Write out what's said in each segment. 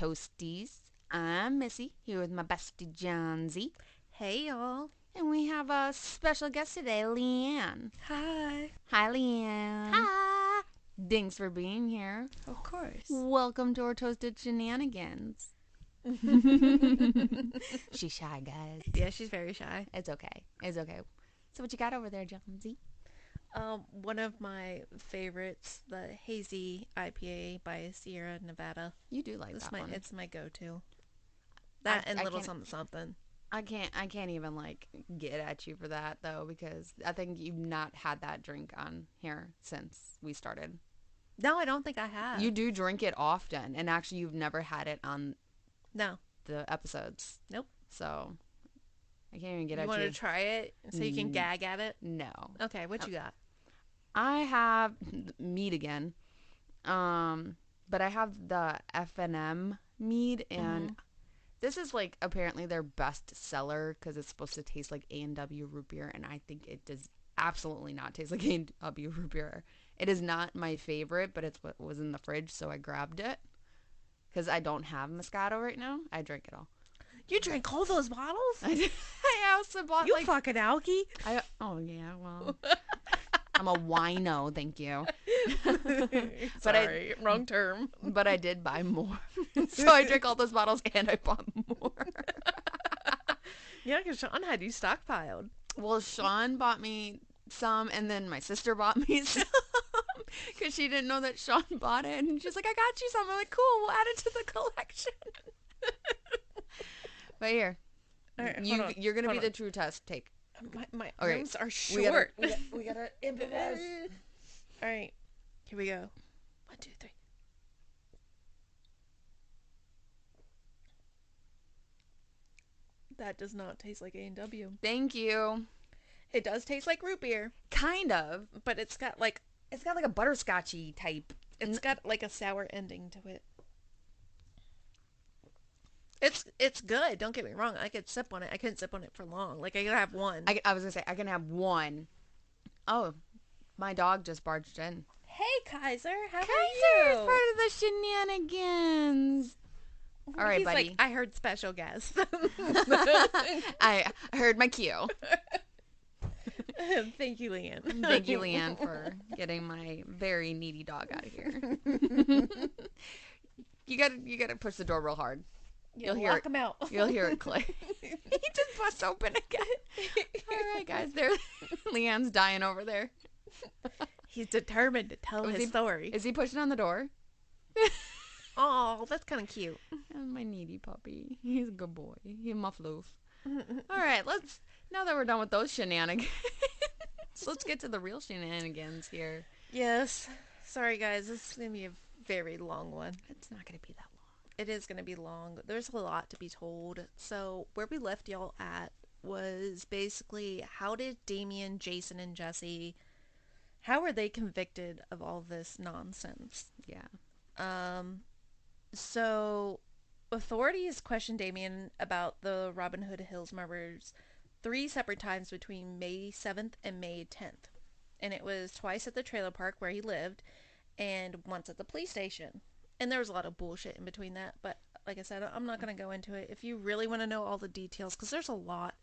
toasties. I'm Missy, here with my bestie Johnsy. Hey, y'all. And we have a special guest today, Leanne. Hi. Hi, Leanne. Hi. Thanks for being here. Of course. Welcome to our Toasted Shenanigans. She's shy, guys. Yeah, she's very shy. It's okay. It's okay. So what you got over there, Johnsy? One of my favorites, the Hazy IPA by Sierra Nevada. You do like that one. It's my go-to. That and Little Something Something. I can't even like get at you for that though, because I think you've not had that drink on here since we started. No, I don't think I have. You do drink it often, and actually you've never had it on the episodes. Nope. So I can't even get at you. You want to try it so you can gag at it? No. Okay, what you got? I have mead again. But I have the F&M mead, and this is like apparently their best seller because it's supposed to taste like A&W root beer, and I think it does absolutely not taste like A&W root beer. It is not my favorite, but it's what was in the fridge, so I grabbed it because I don't have Moscato right now. I drink it all. You drank all those bottles? I also bought you fucking alky. Oh yeah, well, I'm a wino, thank you. Sorry, wrong term. But I did buy more. So I drank all those bottles and I bought more. Yeah, because Sean had you stockpiled. Well, Sean bought me some, and then my sister bought me some. Because she didn't know that Sean bought it. And she's like, I got you some. I'm like, cool, we'll add it to the collection. But here, right, you're going to be the true test. Take. My arms are short. We gotta improvise. All right, here we go. 1, 2, 3. That does not taste like A&W. Thank you. It does taste like root beer. Kind of. But it's got like a butterscotchy type. It's got like a sour ending to it. It's good. Don't get me wrong. I could sip on it. I couldn't sip on it for long. Like I could have one. I was gonna say I can have one. Oh, my dog just barged in. Hey Kaiser, how are you? Kaiser is part of the Shenanigans. All right, He's buddy. Like, I heard special guest. I heard my cue. Thank you, Leanne. Thank you, Leanne, for getting my very needy dog out of here. You gotta push the door real hard. You'll hear it. Him out. You'll hear it click. He just busts open again. All right, guys. Leanne's dying over there. He's determined to tell his story. Is he pushing on the door? Oh, that's kind of cute. My needy puppy. He's a good boy. He's my floof. All right, now that we're done with those shenanigans, let's get to the real shenanigans here. Yes. Sorry, guys. This is going to be a very long one. It's not going to be that long. It is going to be long. There's a lot to be told. So where we left y'all at was basically how did Damien, Jason, and Jesse, how were they convicted of all this nonsense? Yeah. So authorities questioned Damien about the Robin Hood Hills murders 3 separate times between May 7th and May 10th. And it was twice at the trailer park where he lived and once at the police station. And there was a lot of bullshit in between that, but like I said, I'm not going to go into it. If you really want to know all the details, because there's a lot.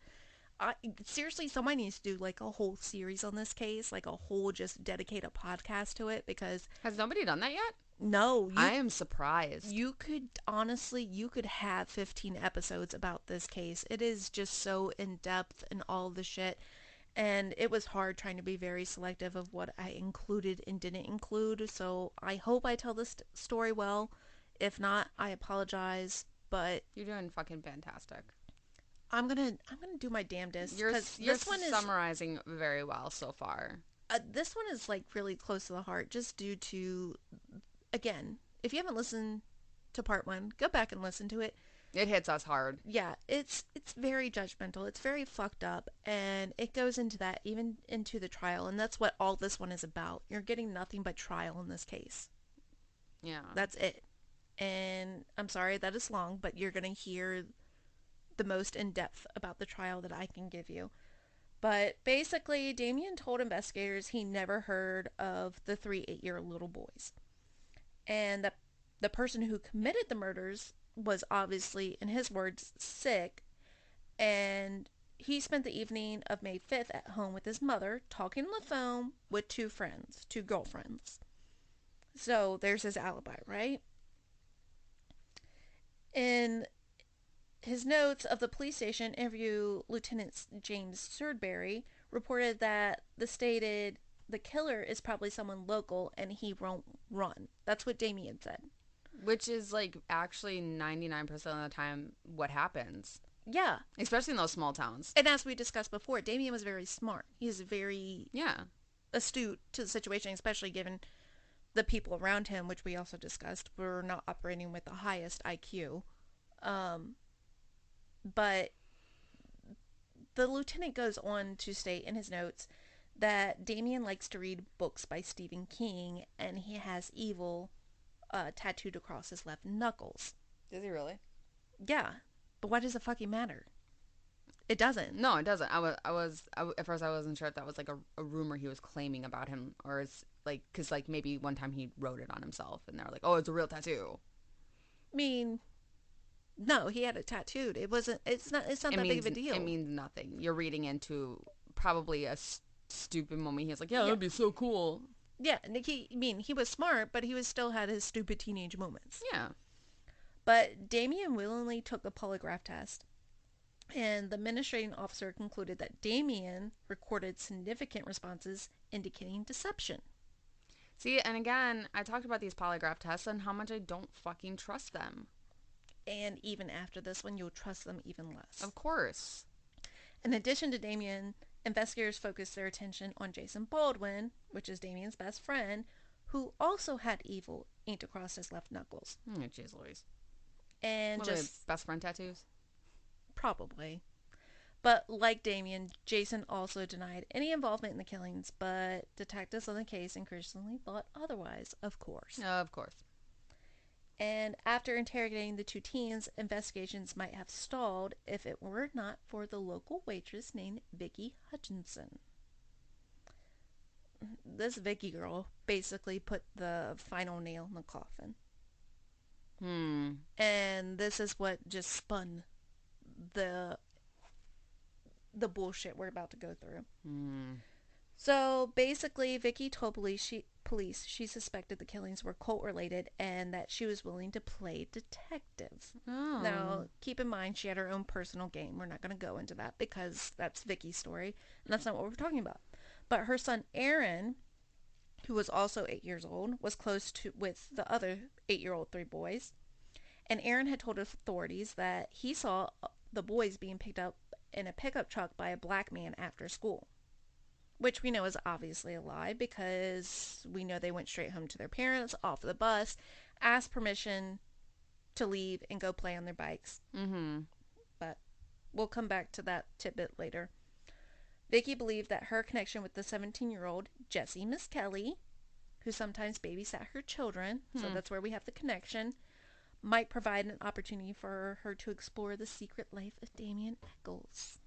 Seriously, somebody needs to do like a whole series on this case, like a whole just dedicate a podcast to it, because... Has nobody done that yet? No. I am surprised. You could have 15 episodes about this case. It is just so in-depth and all the shit. And it was hard trying to be very selective of what I included and didn't include. So I hope I tell this story well. If not, I apologize. But you're doing fucking fantastic. I'm gonna do my damnedest. You're this one is summarizing very well so far. This one is like really close to the heart, just due to, again, if you haven't listened to part 1, go back and listen to it. It hits us hard. Yeah, it's very judgmental. It's very fucked up, and it goes into that, even into the trial, and that's what all this one is about. You're getting nothing but trial in this case. Yeah. That's it. And I'm sorry that is long, but you're going to hear the most in-depth about the trial that I can give you. But basically, Damien told investigators he never heard of the 3 8-year-old little boys. And the person who committed the murders was obviously, in his words, sick, and he spent the evening of May 5th at home with his mother, talking on the phone with two girlfriends. So there's his alibi, right? In his notes of the police station interview, Lieutenant James Surdbury reported that the killer is probably someone local and he won't run. That's what Damien said. Which is like actually 99% of the time what happens. Yeah. Especially in those small towns. And as we discussed before, Damien was very smart. He's very astute to the situation, especially given the people around him, which we also discussed, were not operating with the highest IQ. But the lieutenant goes on to state in his notes that Damien likes to read books by Stephen King, and he has evil tattooed across his left knuckles. Does he really? Yeah, but why does it fucking matter? It doesn't. No, it doesn't. At first I wasn't sure if that was like a rumor he was claiming about him, or it's like, because like maybe one time he wrote it on himself and they were like, oh, it's a real tattoo. I mean, no, he had it tattooed. It's not that big of a deal. It means nothing. You're reading into probably a stupid moment. He's like, yeah, that'd be so cool. Yeah, he was smart, but he still had his stupid teenage moments. Yeah. But Damien willingly took a polygraph test, and the administrating officer concluded that Damien recorded significant responses indicating deception. See, and again, I talked about these polygraph tests and how much I don't fucking trust them. And even after this one, you'll trust them even less. Of course. In addition to Damien, investigators focused their attention on Jason Baldwin, which is Damien's best friend, who also had evil inked across his left knuckles. Jeez Louise. And what, just best friend tattoos? Probably. But like Damien, Jason also denied any involvement in the killings, but detectives on the case increasingly thought otherwise, of course. Of course. And after interrogating the two teens, investigations might have stalled if it were not for the local waitress named Vicky Hutchinson. This Vicky girl basically put the final nail in the coffin. And this is what just spun the bullshit we're about to go through. So basically, Vicky told police she suspected the killings were cult related and that she was willing to play detective. Oh. Now, keep in mind, she had her own personal game. We're not going to go into that because that's Vicky's story, and that's not what we're talking about. But her son Aaron, who was also 8 years old, was close with the other 8-year-old three boys. And Aaron had told authorities that he saw the boys being picked up in a pickup truck by a black man after school. Which we know is obviously a lie because we know they went straight home to their parents, off the bus, asked permission to leave and go play on their bikes. But we'll come back to that tidbit later. Vicky believed that her connection with the 17-year-old Jessie Miss Kelly, who sometimes babysat her children, so that's where we have the connection, might provide an opportunity for her to explore the secret life of Damien Eccles.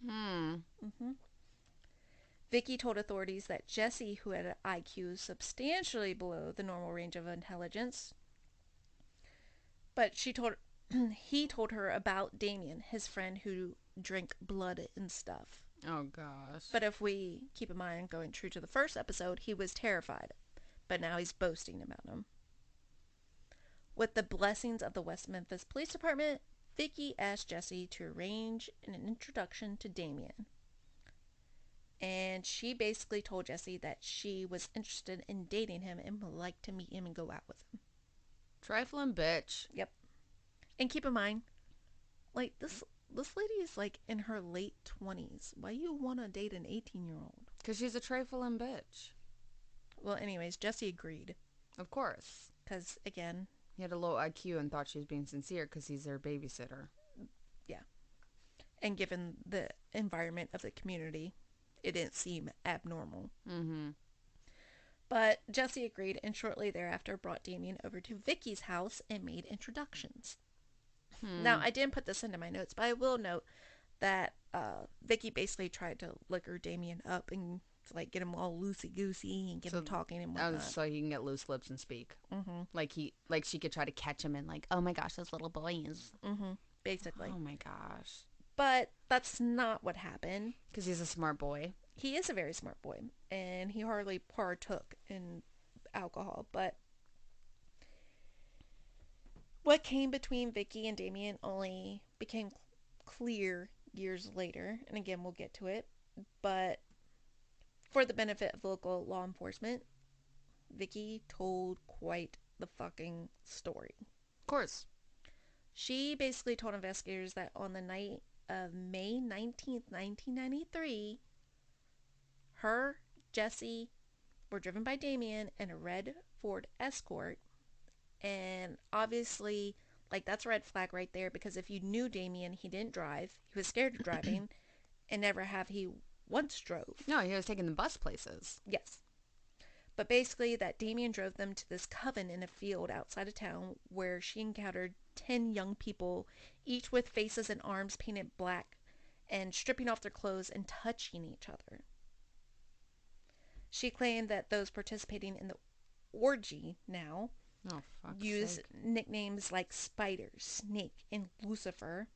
Vicky told authorities that Jessie, who had an IQ substantially below the normal range of intelligence, but he told her about Damien, his friend who drank blood and stuff. Oh gosh. But if we keep in mind, going true to the first episode, he was terrified, but now he's boasting about him. With the blessings of the West Memphis Police Department, Vicky asked Jessie to arrange an introduction to Damien. And she basically told Jessie that she was interested in dating him and would like to meet him and go out with him. Trifling bitch. Yep. And keep in mind, like, this lady is like in her late 20s. Why you want to date an 18-year-old? Because she's a trifling bitch. Well, anyways, Jessie agreed. Of course. Because, again, he had a low IQ and thought she was being sincere because he's their babysitter. Yeah. And given the environment of the community, it didn't seem abnormal. But Jessie agreed and shortly thereafter brought Damien over to Vicky's house and made introductions. Now, I didn't put this into my notes, but I will note that Vicky basically tried to liquor Damien up and to like get him all loosey goosey and get him talking and whatnot. So he can get loose lips and speak. Mm-hmm. Like she could try to catch him and like, oh my gosh, those little boys. Mm-hmm. Basically. Oh my gosh. But that's not what happened. Because he's a smart boy. He is a very smart boy, and he hardly partook in alcohol. But what came between Vicky and Damien only became clear years later, and again, we'll get to it. But for the benefit of local law enforcement, Vicky told quite the fucking story. Of course. She basically told investigators that on the night of May 19th, 1993, her, Jesse, were driven by Damien in a red Ford Escort. And obviously, like, that's a red flag right there, because if you knew Damien, he didn't drive. He was scared of driving, and never have he once drove. No, he was taking the bus places. Yes. But basically, that Damien drove them to this coven in a field outside of town where she encountered 10 young people, each with faces and arms painted black, and stripping off their clothes and touching each other. She claimed that those participating in the orgy now use nicknames like Spider, Snake, and Lucifer,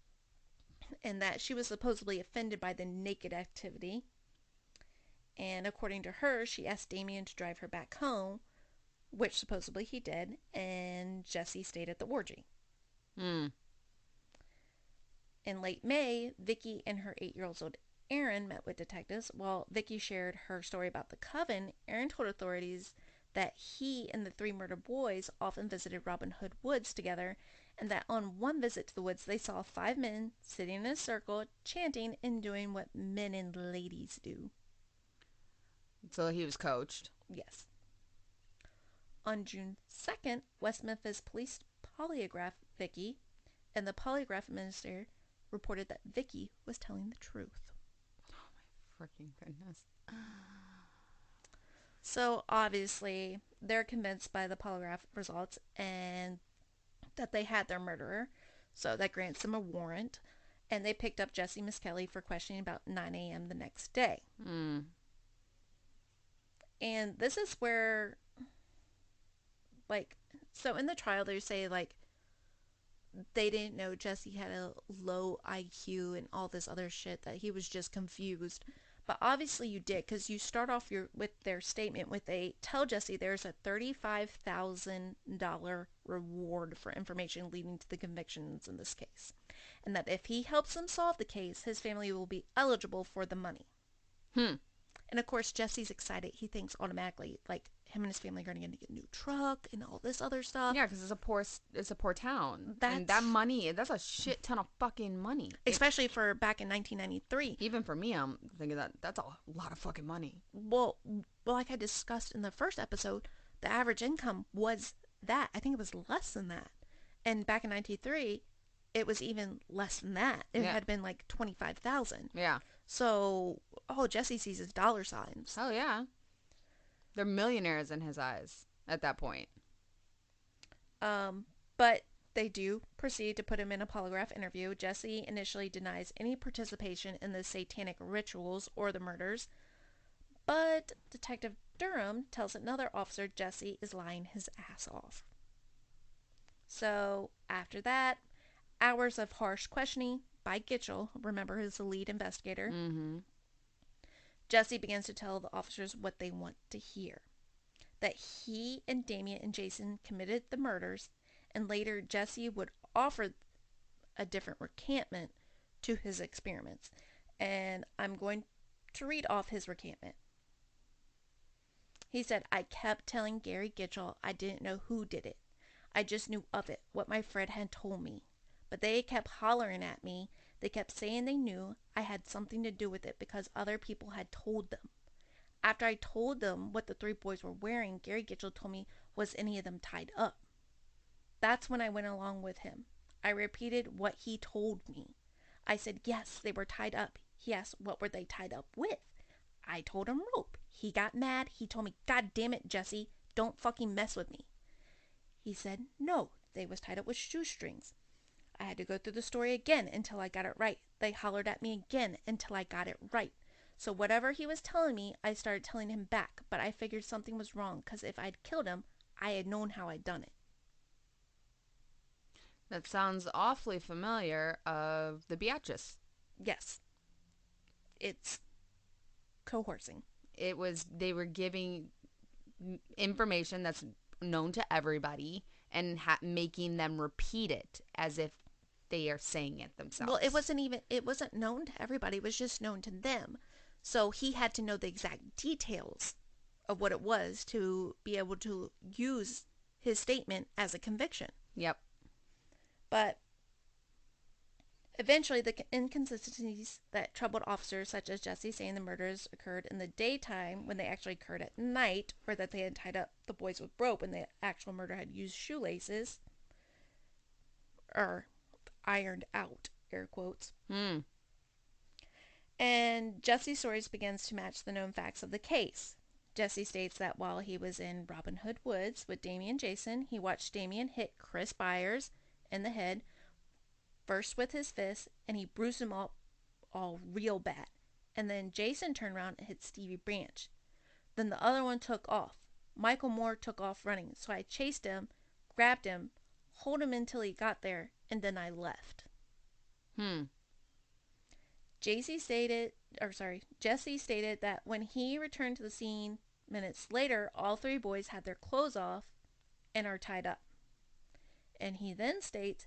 and that she was supposedly offended by the naked activity. And according to her, she asked Damien to drive her back home, which supposedly he did, and Jesse stayed at the orgy. In late May, Vicky and her 8-year-old Aaron met with detectives. While Vicky shared her story about the coven, Aaron told authorities that he and the 3 murdered boys often visited Robin Hood Woods together, and that on one visit to the woods they saw 5 men sitting in a circle, chanting and doing what men and ladies do. So he was coached. Yes. On June 2nd, West Memphis Police polygraphed Vicky, and the polygraph minister reported that Vicky was telling the truth. Oh my freaking goodness. So obviously, they're convinced by the polygraph results and that they had their murderer. So that grants them a warrant. And they picked up Jesse Miskelly for questioning about 9 a.m. the next day. And this is where, like, so in the trial they say, like, they didn't know Jesse had a low IQ and all this other shit, that he was just confused. But obviously you did, because you start off with their statement with tell Jesse there's a $35,000 reward for information leading to the convictions in this case. And that if he helps them solve the case, his family will be eligible for the money. And of course, Jesse's excited. He thinks automatically, like, him and his family are going to get a new truck and all this other stuff. Yeah, because it's a poor town. And that money, that's a shit ton of fucking money. Especially for back in 1993. Even for me, I'm thinking that's a lot of fucking money. Well, like I discussed in the first episode, the average income was that. I think it was less than that. And back in 93, it was even less than that. It had been like 25,000. Yeah. So, Jesse sees his dollar signs. Oh, yeah. They're millionaires in his eyes at that point. But they do proceed to put him in a polygraph interview. Jesse initially denies any participation in the satanic rituals or the murders. But Detective Durham tells another officer Jesse is lying his ass off. So, after that, hours of harsh questioning by Gitchell, remember, who's the lead investigator, Jesse begins to tell the officers what they want to hear. That he and Damien and Jason committed the murders, and later Jesse would offer a different recantment to his experiments. And I'm going to read off his recantment. He said, I kept telling Gary Gitchell I didn't know who did it. I just knew of it, what my friend had told me. But they kept hollering at me. They kept saying they knew I had something to do with it because other people had told them. After I told them what the 3 boys were wearing, Gary Gitchell told me, was any of them tied up? That's when I went along with him. I repeated what he told me. I said, yes, they were tied up. He asked, what were they tied up with? I told him rope. He got mad. He told me, God damn it, Jesse, don't fucking mess with me. He said, no, they was tied up with shoestrings. I had to go through the story again until I got it right. They hollered at me again until I got it right. So whatever he was telling me, I started telling him back, but I figured something was wrong because if I'd killed him, I had known how I'd done it. That sounds awfully familiar of the Beatrice. Yes, it's coercing. They were giving information that's known to everybody and making them repeat it as if they are saying it themselves. Well, it wasn't known to everybody. It was just known to them. So he had to know the exact details of what it was to be able to use his statement as a conviction. Yep. But eventually, the inconsistencies that troubled officers such as Jesse saying the murders occurred in the daytime when they actually occurred at night, or that they had tied up the boys with rope and the actual murder had used shoelaces, or ironed out, air quotes. And Jesse's stories begins to match the known facts of the case. Jesse states that while he was in Robin Hood Woods with Damien Jason, he watched Damien hit Chris Byers in the head, first with his fist, and he bruised him up all real bad. And then Jason turned around and hit Stevie Branch. Then the other one took off. Michael Moore took off running, so I chased him, grabbed him, hold him until he got there, and then I left. Jesse stated that when he returned to the scene minutes later, all three boys had their clothes off and are tied up. And he then states,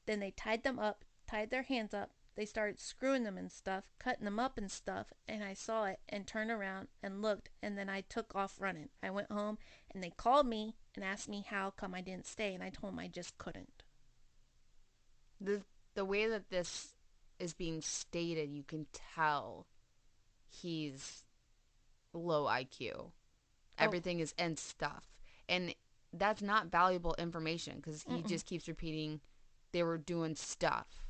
then they tied them up, tied their hands up, they started screwing them and stuff, cutting them up and stuff, and I saw it and turned around and looked, and then I took off running. I went home and they called me and asked me how come I didn't stay, and I told them I just couldn't. The way that this is being stated, you can tell he's low IQ. Everything is and stuff. And that's not valuable information because he just keeps repeating they were doing stuff,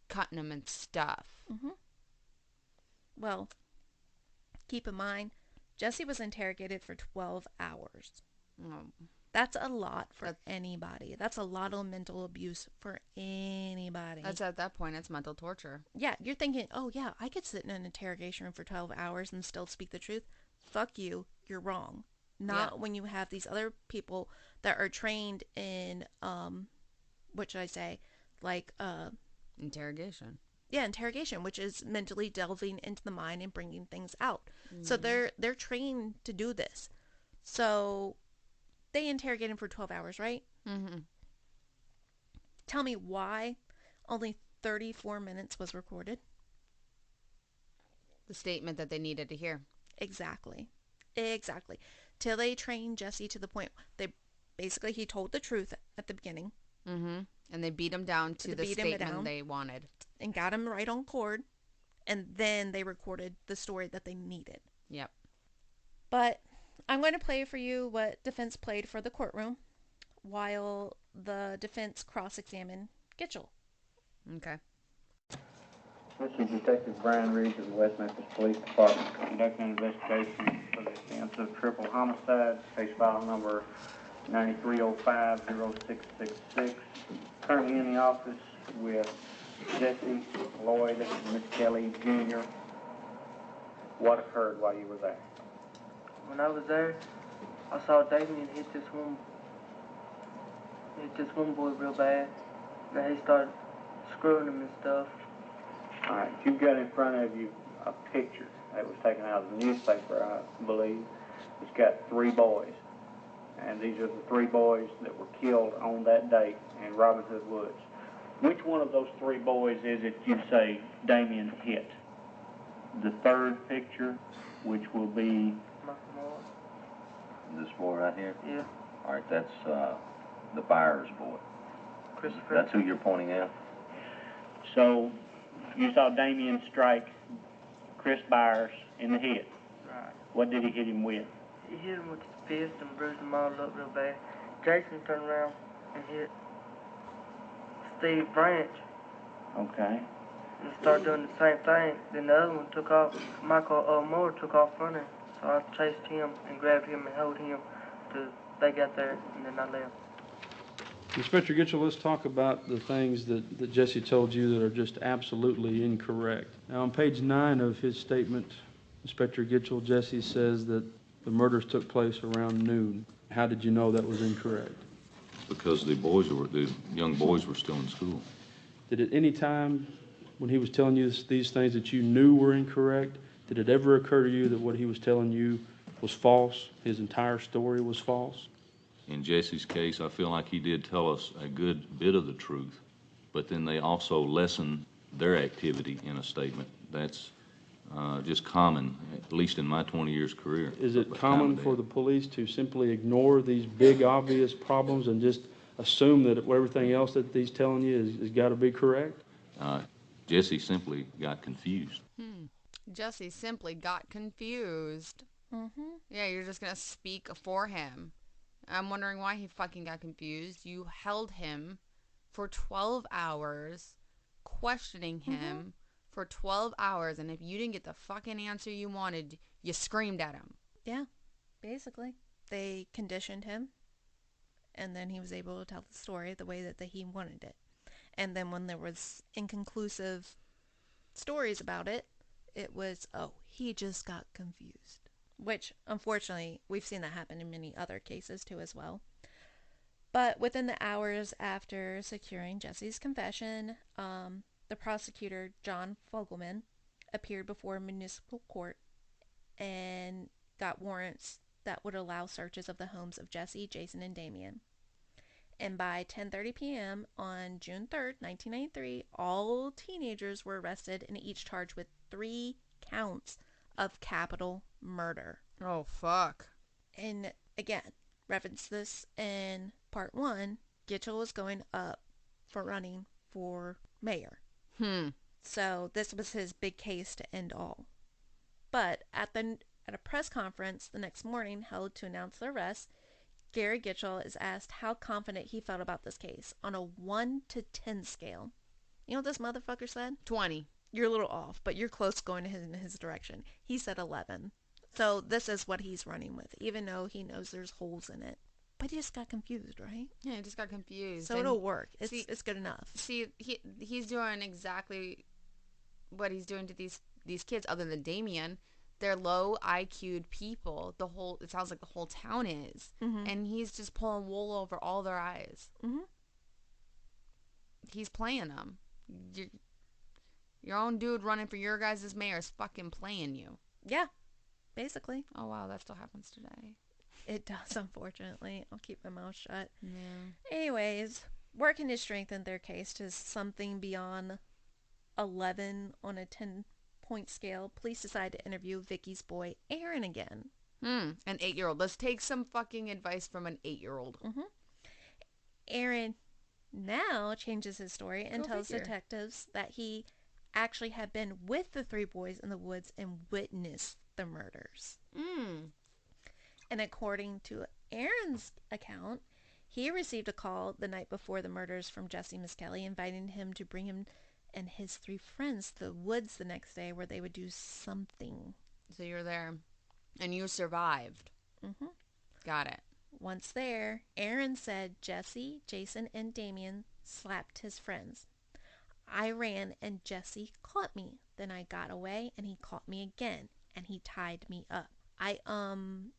cutting them and stuff. Well, keep in mind, Jesse was interrogated for 12 hours. That's a lot for anybody. That's a lot of mental abuse for anybody. That's at that point, it's mental torture. Yeah, you're thinking, oh yeah, I could sit in an interrogation room for 12 hours and still speak the truth. Fuck you, you're wrong. Not when you have these other people that are trained in, what should I say, like, interrogation. Yeah, interrogation, which is mentally delving into the mind and bringing things out. So they're trained to do this. So they interrogate him for 12 hours, right? Tell me why only 34 minutes was recorded. The statement that they needed to hear. Exactly. Till they trained Jesse to the point he told the truth at the beginning. And they beat him down to the statement they wanted. And got him right on chord. And then they recorded the story that they needed. Yep. But I'm going to play for you what defense played for the courtroom while the defense cross-examined Gitchell. Okay. This is Detective Brian Reed of the West Memphis Police Department conducting an investigation for the offense of triple homicide, case file number 9305-0666. Currently in the office with Jesse Lloyd and Miss Kelly Jr. What occurred while you were there? When I was there, I saw Damien hit this one boy real bad. Then he started screwing him and stuff. All right, you've got in front of you a picture that was taken out of the newspaper, I believe. It's got three boys, and these are the three boys that were killed on that date in Robin Hood Woods. Which one of those three boys is it you say Damien hit? The third picture, which will be... This boy right here? Yeah. All right, that's the Byers boy. Christopher. That's who you're pointing at? So, you saw Damien strike Chris Byers in the head. Right. What did he hit him with? He hit him with his fist and bruised him all up real bad. Jason turned around and hit Steve Branch. Okay. And started doing the same thing. Then the other one took off. Michael Moore took off running. So I chased him and grabbed him and held him till they got there, and then I left. Inspector Gitchell, let's talk about the things that Jesse told you that are just absolutely incorrect. Now, on page 9 of his statement, Inspector Gitchell, Jesse says that the murders took place around noon. How did you know that was incorrect? Because the young boys were still in school. Did at any time when he was telling you these things that you knew were incorrect, did it ever occur to you that what he was telling you was false, his entire story was false? In Jesse's case, I feel like he did tell us a good bit of the truth, but then they also lessen their activity in a statement. That's just common, at least in my 20 years career. Is it common for the police to simply ignore these big, obvious problems and just assume that everything else that he's telling you has got to be correct? Jesse simply got confused. Jesse simply got confused. Mm-hmm. Yeah, you're just going to speak for him. I'm wondering why he fucking got confused. You held him for 12 hours, questioning him for 12 hours, and if you didn't get the fucking answer you wanted, you screamed at him. Yeah, basically. They conditioned him, and then he was able to tell the story the way that he wanted it. And then when there was inconclusive stories about it, it was, oh, he just got confused. Which, unfortunately, we've seen that happen in many other cases, too, as well. But within the hours after securing Jesse's confession, the prosecutor, John Fogelman, appeared before municipal court and got warrants that would allow searches of the homes of Jesse, Jason, and Damien. And by 10:30 p.m. on June 3rd, 1993, all teenagers were arrested and each charged with 3 counts of capital murder. Oh, fuck. And again, reference this in part 1, Gitchell was going up for running for mayor. So this was his big case to end all. But at a press conference the next morning held to announce the arrest, Gary Gitchell is asked how confident he felt about this case on a 1 to 10 scale. You know what this motherfucker said? 20. You're a little off, but you're close going in his direction. He said 11. So this is what he's running with, even though he knows there's holes in it. But he just got confused, right? Yeah, he just got confused. So it'll work. It's good enough. See, he's doing exactly what he's doing to these kids, other than Damien. They're low IQ'd people. It sounds like the whole town is. Mm-hmm. And he's just pulling wool over all their eyes. Mm-hmm. He's playing them. Your own dude running for your guys' mayor is fucking playing you. Yeah, basically. Oh, wow, that still happens today. It does, unfortunately. I'll keep my mouth shut. Yeah. Anyways, working to strengthen their case to something beyond 11 on a 10-point scale, police decide to interview Vicky's boy, Aaron, again. An 8-year-old. Let's take some fucking advice from an 8-year-old. Mm-hmm. Aaron now changes his story and tells detectives that he actually had been with the 3 boys in the woods and witnessed the murders. And according to Aaron's account, he received a call the night before the murders from Jesse Miskelly, inviting him to bring him and his 3 friends to the woods the next day where they would do something. So you're there. And you survived. Mm-hmm. Got it. Once there, Aaron said Jesse, Jason, and Damien slapped his friends. I ran and Jesse caught me. Then I got away and he caught me again and he tied me up. I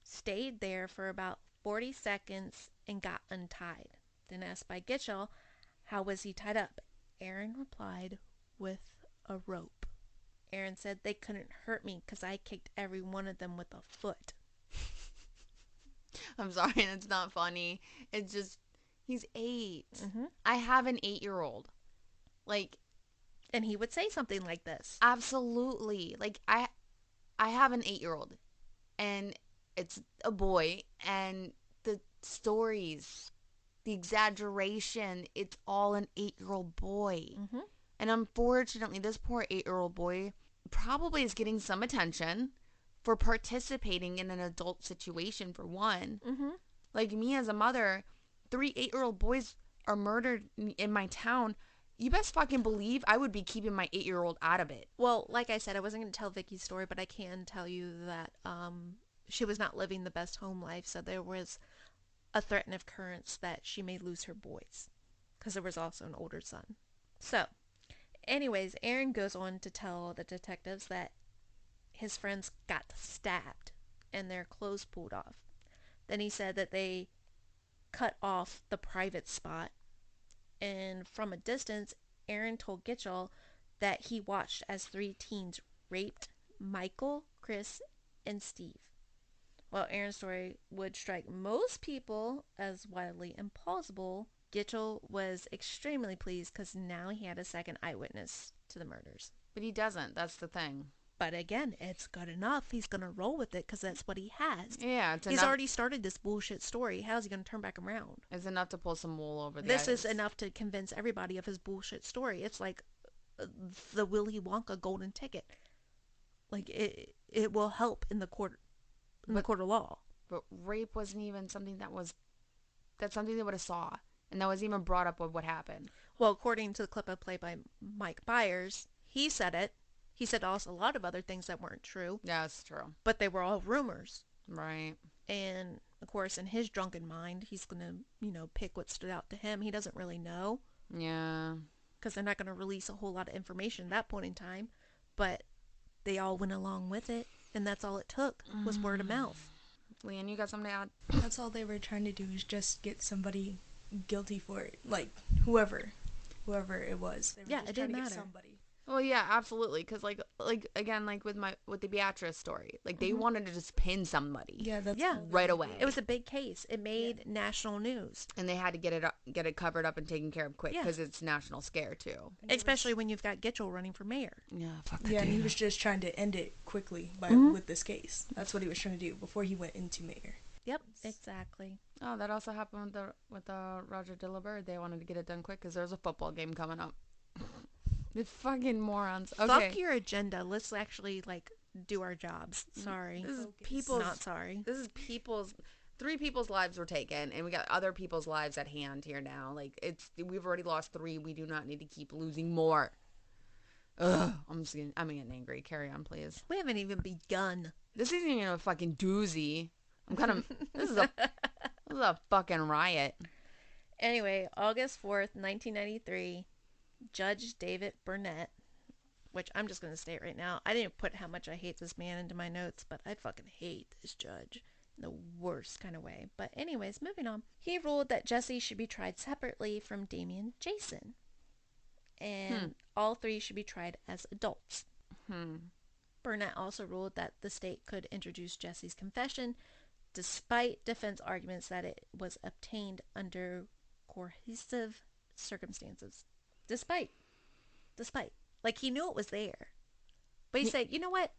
stayed there for about 40 seconds and got untied. Then asked by Gitchell, how was he tied up? Aaron replied, with a rope. Aaron said they couldn't hurt me because I kicked every one of them with a foot. I'm sorry, it's not funny. It's just, he's 8. Mm-hmm. I have an 8-year-old. Like, and he would say something like this. Absolutely. Like, I have an 8-year-old, and it's a boy, and the stories, the exaggeration, it's all an 8-year-old boy. Mm-hmm. And unfortunately, this poor 8-year-old boy probably is getting some attention for participating in an adult situation, for one. Mm-hmm. Like me as a mother, 3 8-year-old boys are murdered in my town. You best fucking believe I would be keeping my 8-year-old out of it. Well, like I said, I wasn't going to tell Vicky's story, but I can tell you that she was not living the best home life. So there was a threat and occurrence that she may lose her boys, because there was also an older son. So, anyways, Aaron goes on to tell the detectives that his friends got stabbed and their clothes pulled off. Then he said that they cut off the private spot, and from a distance, Aaron told Gitchell that he watched as 3 teens raped Michael, Chris, and Steve. While Aaron's story would strike most people as wildly implausible, Gitchell was extremely pleased because now he had a second eyewitness to the murders. But he doesn't. That's the thing. But again, it's good enough. He's going to roll with it because that's what he has. Yeah, He's already started this bullshit story. How's he going to turn back around? It's enough to pull some wool over the This eyes. is enough to convince everybody of his bullshit story. It's like the Willy Wonka golden ticket. Like, it will help in the court of law. But rape wasn't even something that's something they would have saw. And that wasn't even brought up with what happened. Well, according to the clip I played by Mike Byers, he said it. He said also a lot of other things that weren't true. Yeah, that's true. But they were all rumors. Right. And, of course, in his drunken mind, he's going to, pick what stood out to him. He doesn't really know. Yeah. Because they're not going to release a whole lot of information at that point in time. But they all went along with it. And that's all it took was word of mouth. Leanne, you got something to add? That's all they were trying to do is just get somebody guilty for it. Like, whoever it was. They were just it trying didn't to matter. get somebody. Well, yeah, absolutely. Because, like again, like with the Beatrice story, like they wanted to just pin somebody. Yeah, that's Yeah. all they Right did. away. It was a big case. It made national news. And they had to get it covered up and taken care of quick Yeah. because it's national scare too. Especially when you've got Gitchell running for mayor. Yeah, fuck that Yeah, and dude. he was just trying to end it quickly with this case. That's what he was trying to do before he went into mayor. Yep, exactly. Oh, that also happened with Roger de la Bird. They wanted to get it done quick because there was a football game coming up. The fucking morons. Okay. Fuck your agenda. Let's actually, do our jobs. Sorry. This is Focus. people's. Not sorry. This is people's. 3 people's lives were taken, and we got other people's lives at hand here now. Like we've already lost 3. We do not need to keep losing more. Ugh, I'm getting angry. Carry on, please. We haven't even begun. This isn't even a fucking doozy. I'm kind of. This is a fucking riot. Anyway, August 4th, 1993, Judge David Burnett, which I'm just going to state right now, I didn't put how much I hate this man into my notes, but I fucking hate this judge in the worst kind of way. But anyways, moving on. He ruled that Jesse should be tried separately from Damien Jason. And all 3 should be tried as adults. Burnett also ruled that the state could introduce Jesse's confession despite defense arguments that it was obtained under coercive circumstances. Despite. Like, he knew it was there. But he said, you know what?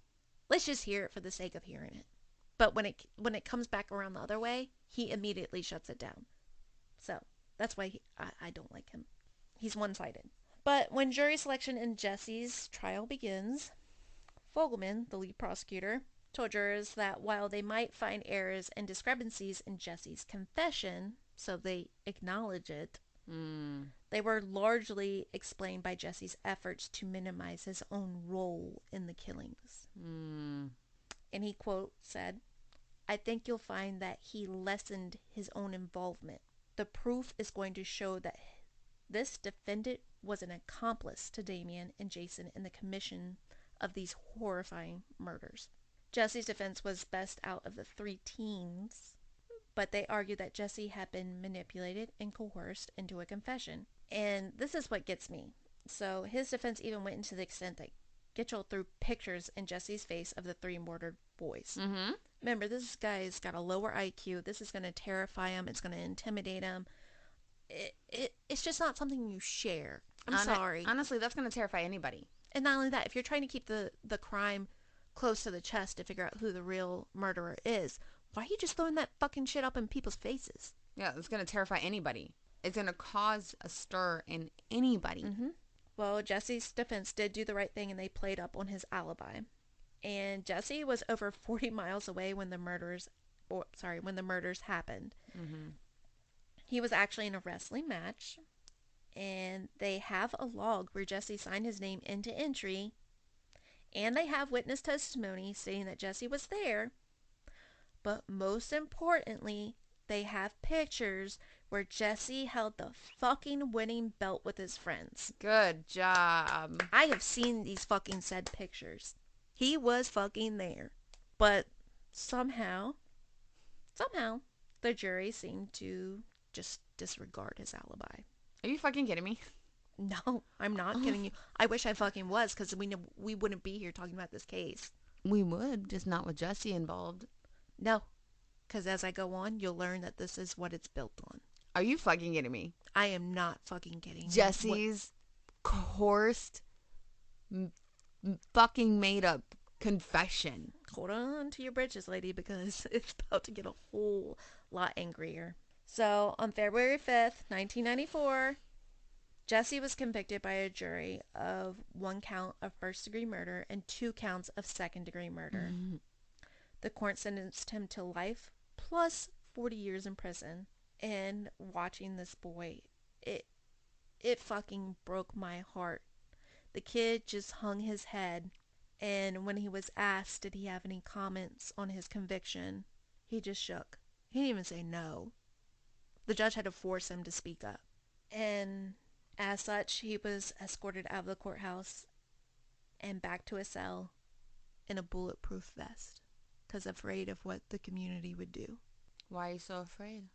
Let's just hear it for the sake of hearing it. But when it comes back around the other way, he immediately shuts it down. So, that's why I don't like him. He's one-sided. But when jury selection in Jesse's trial begins, Fogelman, the lead prosecutor, told jurors that while they might find errors and discrepancies in Jesse's confession, so they acknowledge it, they were largely explained by Jesse's efforts to minimize his own role in the killings. And he, quote, said, "I think you'll find that he lessened his own involvement. The proof is going to show that this defendant was an accomplice to Damien and Jason in the commission of these horrifying murders." Jesse's defense was best out of the 3 teens, but they argued that Jesse had been manipulated and coerced into a confession. And this is what gets me. So his defense even went into the extent that Gitchell threw pictures in Jesse's face of the 3 murdered boys. Remember, this guy's got a lower IQ. This is going to terrify him. It's going to intimidate him. It's just not something you share. I'm sorry. Honestly, that's going to terrify anybody. And not only that, if you're trying to keep the crime close to the chest to figure out who the real murderer is, why are you just throwing that fucking shit up in people's faces? Yeah, it's going to terrify anybody. It's going to cause a stir in anybody. Well, Jesse's defense did do the right thing, and they played up on his alibi. And Jesse was over 40 miles away when the murders happened. He was actually in a wrestling match, and they have a log where Jesse signed his name into entry, and they have witness testimony stating that Jesse was there. But most importantly, they have pictures where Jesse held the fucking winning belt with his friends. Good job. I have seen these fucking said pictures. He was fucking there. But somehow, the jury seemed to just disregard his alibi. Are you fucking kidding me? No, I'm not kidding you. I wish I fucking was, because we wouldn't be here talking about this case. We would, just not with Jesse involved. No, because as I go on, you'll learn that this is what it's built on. Are you fucking kidding me? I am not fucking kidding. Jesse's coerced, fucking made up confession. Hold on to your britches, lady, because it's about to get a whole lot angrier. So, on February 5th, 1994, Jesse was convicted by a jury of 1 count of first-degree murder and 2 counts of second-degree murder. Mm-hmm. The court sentenced him to life plus 40 years in prison. And watching this boy, it fucking broke my heart. The kid just hung his head, and when he was asked did he have any comments on his conviction, he just shook. He didn't even say no. The judge had to force him to speak up. And as such, he was escorted out of the courthouse and back to a cell in a bulletproof vest, because afraid of what the community would do. Why are you so afraid?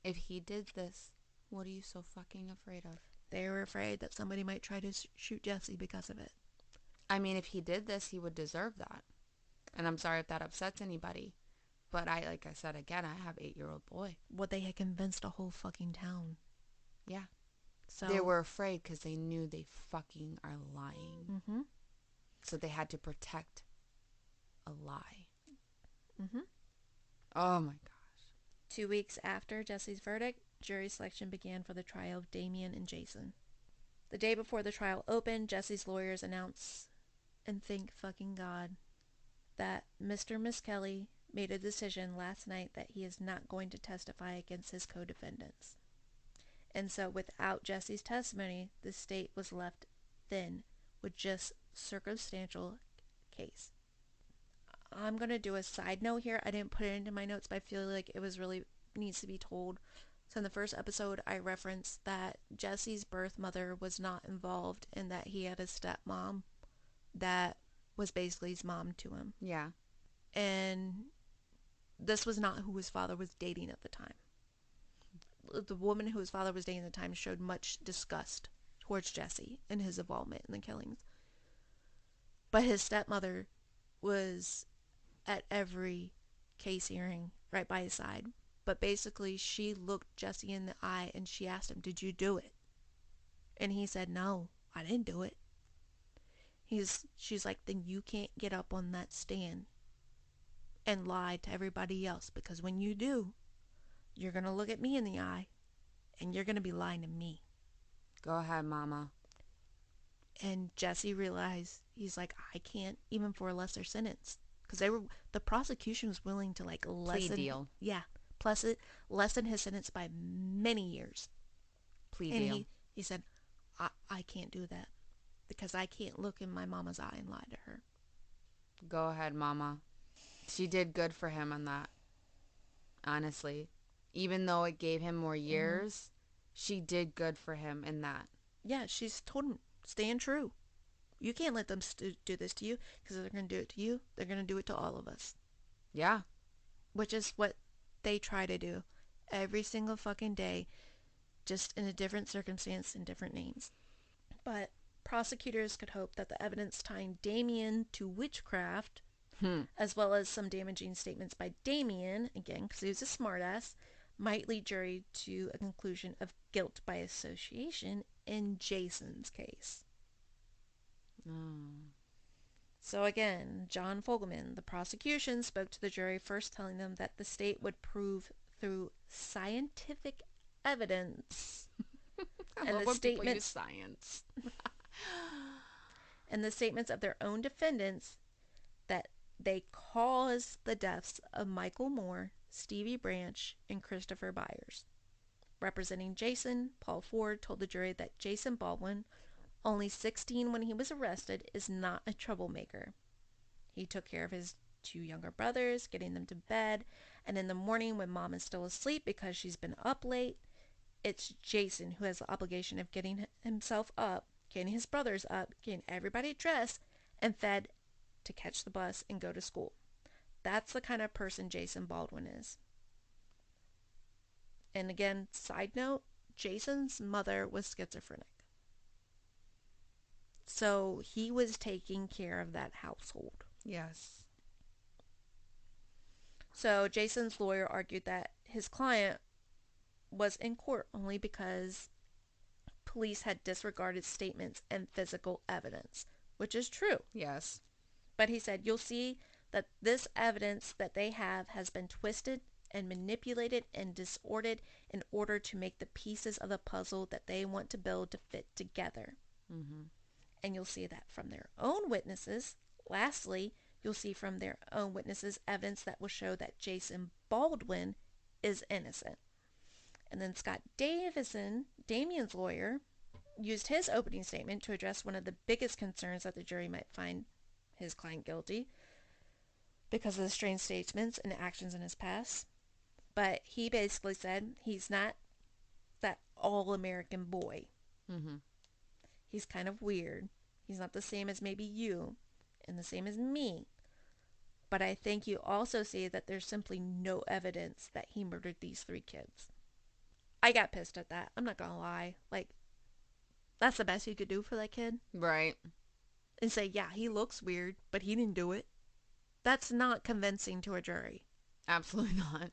If he did this, what are you so fucking afraid of? They were afraid that somebody might try to shoot Jesse because of it. I mean, if he did this, he would deserve that. And I'm sorry if that upsets anybody. But like I said, again, I have an 8-year-old boy. What they had convinced a whole fucking town. Yeah. So they were afraid because they knew they fucking are lying. Mm-hmm. So they had to protect a lie. Mm-hmm. Oh my gosh. 2 weeks after Jesse's verdict, jury selection began for the trial of Damien and Jason. The day before the trial opened, Jesse's lawyers announced, and thank fucking God, that Mr. Miss Kelly made a decision last night that he is not going to testify against his co-defendants. And so without Jesse's testimony, the state was left thin with just circumstantial case. I'm going to do a side note here. I didn't put it into my notes, but I feel like it was really needs to be told. So in the first episode, I referenced that Jesse's birth mother was not involved and that he had a stepmom that was basically his mom to him. Yeah. And this was not who his father was dating at the time. The woman who his father was dating at the time showed much disgust towards Jesse and his involvement in the killings. But his stepmother was at every case hearing right by his side. But basically, she looked Jesse in the eye and she asked him, "Did you do it?" And he said, "No, I didn't do it." She's like, "Then you can't get up on that stand and lie to everybody else, because when you do, you're going to look at me in the eye and you're going to be lying to me." Go ahead, mama. And Jesse realized, he's like, I can't, even for a lesser sentence. Because the prosecution was willing to like lessen. Plea deal. Yeah. Plus it lessen his sentence by many years. Plea and deal. He said, I can't do that. Because I can't look in my mama's eye and lie to her. Go ahead, mama. She did good for him on that. Honestly. Even though it gave him more years, she did good for him in that. Yeah, she's told him, stand true. You can't let them do this to you, because if they're going to do it to you, they're going to do it to all of us. Yeah. Which is what they try to do every single fucking day, just in a different circumstance and different names. But prosecutors could hope that the evidence tying Damien to witchcraft, as well as some damaging statements by Damien, again, because he was a smartass, might lead jury to a conclusion of guilt by association in Jason's case. So again, John Fogelman, the prosecution, spoke to the jury, first telling them that the state would prove through scientific evidence I love when people use science. and the statements of their own defendants that they caused the deaths of Michael Moore, Stevie Branch, and Christopher Byers. Representing Jason, Paul Ford told the jury that Jason Baldwin, only 16 when he was arrested, is not a troublemaker. He took care of his two younger brothers, getting them to bed, and in the morning when mom is still asleep because she's been up late, it's Jason who has the obligation of getting himself up, getting his brothers up, getting everybody dressed and fed to catch the bus and go to school. That's the kind of person Jason Baldwin is. And again, side note, Jason's mother was schizophrenic. So he was taking care of that household. Yes. So Jason's lawyer argued that his client was in court only because police had disregarded statements and physical evidence, which is true. Yes. But he said, you'll see that this evidence that they have has been twisted and manipulated and disordered in order to make the pieces of the puzzle that they want to build to fit together. Mm-hmm. And you'll see that from their own witnesses. Lastly, you'll see from their own witnesses evidence that will show that Jason Baldwin is innocent. And then Scott Davison, Damien's lawyer, used his opening statement to address one of the biggest concerns that the jury might find his client guilty because of the strange statements and actions in his past. But he basically said he's not that all-American boy. Mm-hmm. He's kind of weird. He's not the same as maybe you and the same as me. But I think you also see that there's simply no evidence that he murdered these 3 kids. I got pissed at that. I'm not gonna lie. Like, that's the best you could do for that kid. Right. And say, yeah, he looks weird, but he didn't do it. That's not convincing to a jury. Absolutely not.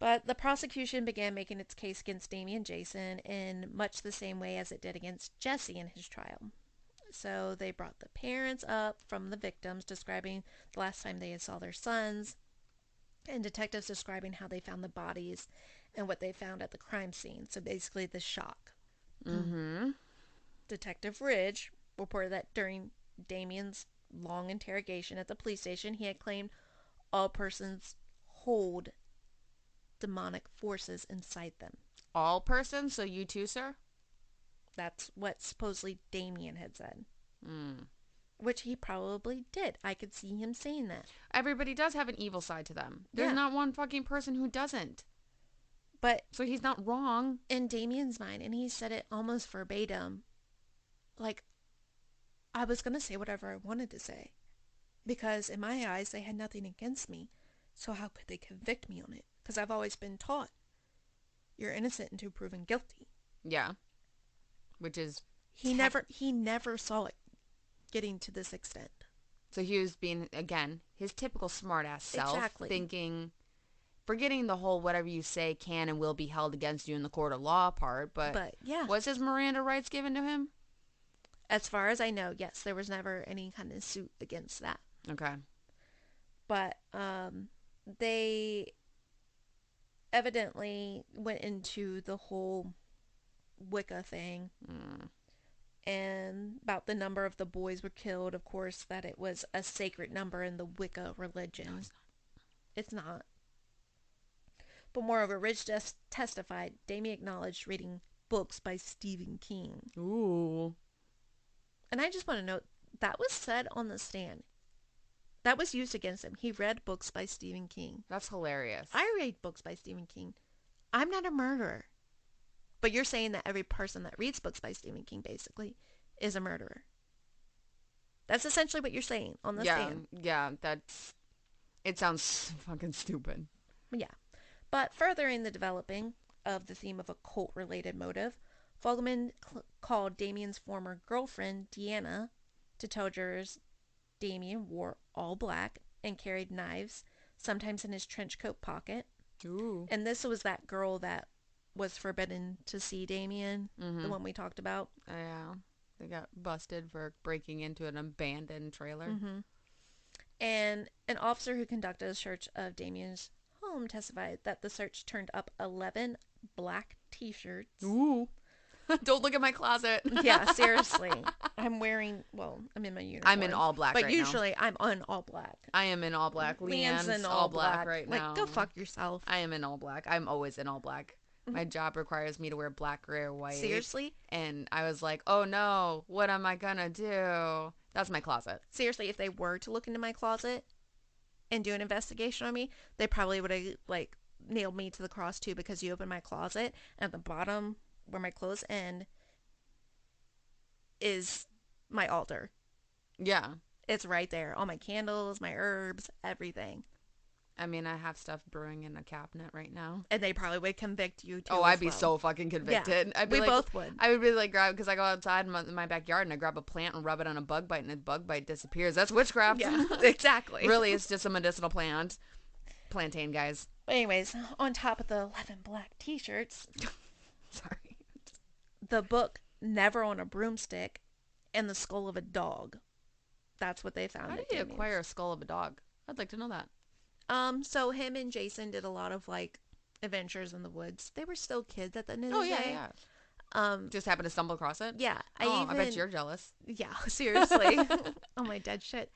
But the prosecution began making its case against Damien Jason in much the same way as it did against Jesse in his trial. So they brought the parents up from the victims, describing the last time they saw their sons, and detectives describing how they found the bodies and what they found at the crime scene. So basically the shock. Mm-hmm. Detective Ridge reported that during Damien's long interrogation at the police station, he had claimed all persons hold demonic forces inside them. All persons? So you too, sir? That's what supposedly Damien had said. Mm. Which he probably did. I could see him saying that. Everybody does have an evil side to them. There's Yeah. not one fucking person who doesn't. But So he's not wrong. in Damien's mind, and he said it almost verbatim, like, I was going to say whatever I wanted to say. Because in my eyes, they had nothing against me. So how could they convict me on it? Because I've always been taught you're innocent until proven guilty. Yeah. Which is... He never saw it getting to this extent. So he was being, again, his typical smart-ass self. Exactly. Thinking... Forgetting the whole whatever you say can and will be held against you in the court of law part, but yeah. was his Miranda rights given to him? As far as I know, yes, there was never any kind of suit against that. Okay. But they evidently went into the whole Wicca thing. And about the number of the boys were killed, of course, that it was a sacred number in the Wicca religion. No, it's not. But moreover, Ridge testified Damien acknowledged reading books by Stephen King. Ooh. And I just want to note, that was said on the stand. That was used against him. He read books by Stephen King. That's hilarious. I read books by Stephen King. I'm not a murderer. But you're saying that every person that reads books by Stephen King, basically, is a murderer. That's essentially what you're saying on the stand. Yeah, that's... It sounds fucking stupid. Yeah. But furthering the developing of the theme of a cult-related motive, Fogelman called Damien's former girlfriend, Deanna, to tell jurors Damien wore all black and carried knives, sometimes in his trench coat pocket. Ooh. And this was that girl that was forbidden to see Damien, the one we talked about. Yeah. They got busted for breaking into an abandoned trailer. And an officer who conducted a search of Damien's home testified that the search turned up 11 black t-shirts. Ooh. Don't look at my closet. Yeah, seriously. I'm in my uniform. I'm in all black but right now. usually I'm on all black. I am in all black. Leanne's Leanne's in all black right like, now. go fuck yourself. I am in all black. I'm always in all black. My job requires me to wear black, gray, or white. Seriously? And I was like, oh no, what am I gonna do? That's my closet. Seriously, if they were to look into my closet and do an investigation on me, they probably would have like nailed me to the cross too, because you open my closet and at the bottom where my clothes end is my altar. Yeah. It's right there. All my candles, my herbs, everything. I mean, I have stuff brewing in a cabinet right now. And they probably would convict you too. Oh, I'd be so fucking convicted. Yeah, I'd be we both would. I would be like, grab, because I go outside in my backyard and I grab a plant and rub it on a bug bite and the bug bite disappears. That's witchcraft. Yeah, exactly. Really, it's just a medicinal plant. Plantain, guys. But anyways, on top of the 11 black t-shirts, Sorry. the book Never on a Broomstick and the skull of a dog. That's what they found. How at did you Damien's. acquire a skull of a dog? I'd like to know that. So him and Jason did a lot of like adventures in the woods. They were still kids at the end of the Oh, yeah, day. yeah. Just happened to stumble across it? Yeah. I bet you're jealous. Yeah, seriously. Oh my dead shit.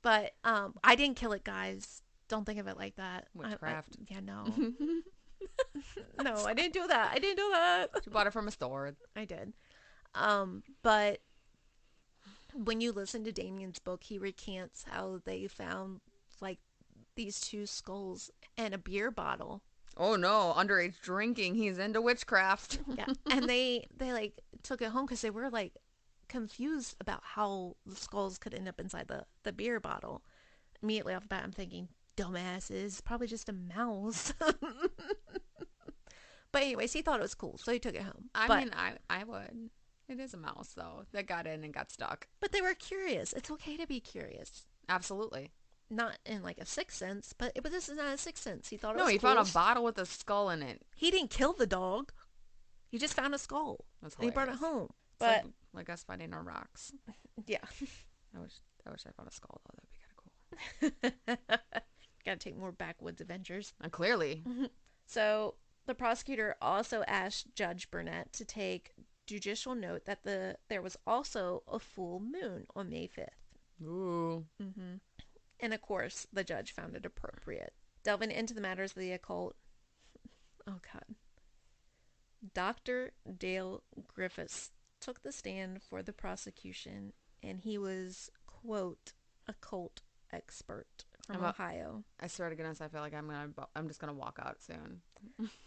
But I didn't kill it, guys. Don't think of it like that. Witchcraft. Yeah, no. No, I didn't do that. I didn't do that. You bought it from a store. I did. But when you listen to Damien's book, he recants how they found like these two skulls and a beer bottle. Oh no, underage drinking. He's into witchcraft. Yeah. And they like took it home because they were like confused about how the skulls could end up inside the beer bottle. Immediately off the bat, I'm thinking, dumbasses, probably just a mouse. But anyways, he thought it was cool, so he took it home. I mean, I would. It is a mouse, though, that got in and got stuck. But they were curious. It's okay to be curious. Absolutely. Not in like a sixth sense, but this is not a sixth sense. He thought it No, was he cool. found a bottle with a skull in it. He didn't kill the dog. He just found a skull. That's And he brought it hilarious. home. It's But like us finding our rocks. yeah. I wish I found a skull, though. That'd be kind of cool. Gotta take more backwoods adventures. Clearly. So the prosecutor also asked Judge Burnett to take judicial note that there was also a full moon on May 5th. Ooh. Mm-hmm. And of course, the judge found it appropriate. Delving into the matters of the occult. Oh, God. Dr. Dale Griffiths took the stand for the prosecution, and he was, quote, a cult expert from Ohio. I swear to goodness, I feel like I'm just gonna walk out soon.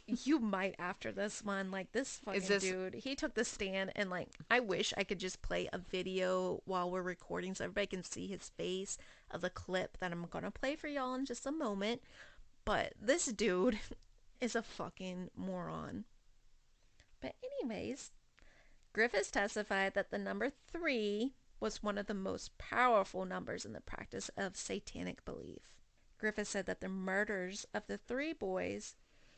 You might after this one. Like, this fucking dude, he took the stand, and like, I wish I could just play a video while we're recording so everybody can see his face of the clip that I'm gonna play for y'all in just a moment. But this dude is a fucking moron. But anyways, Griffiths testified that the number 3 was one of the most powerful numbers in the practice of satanic belief. Griffiths said that the murders of the 3 boys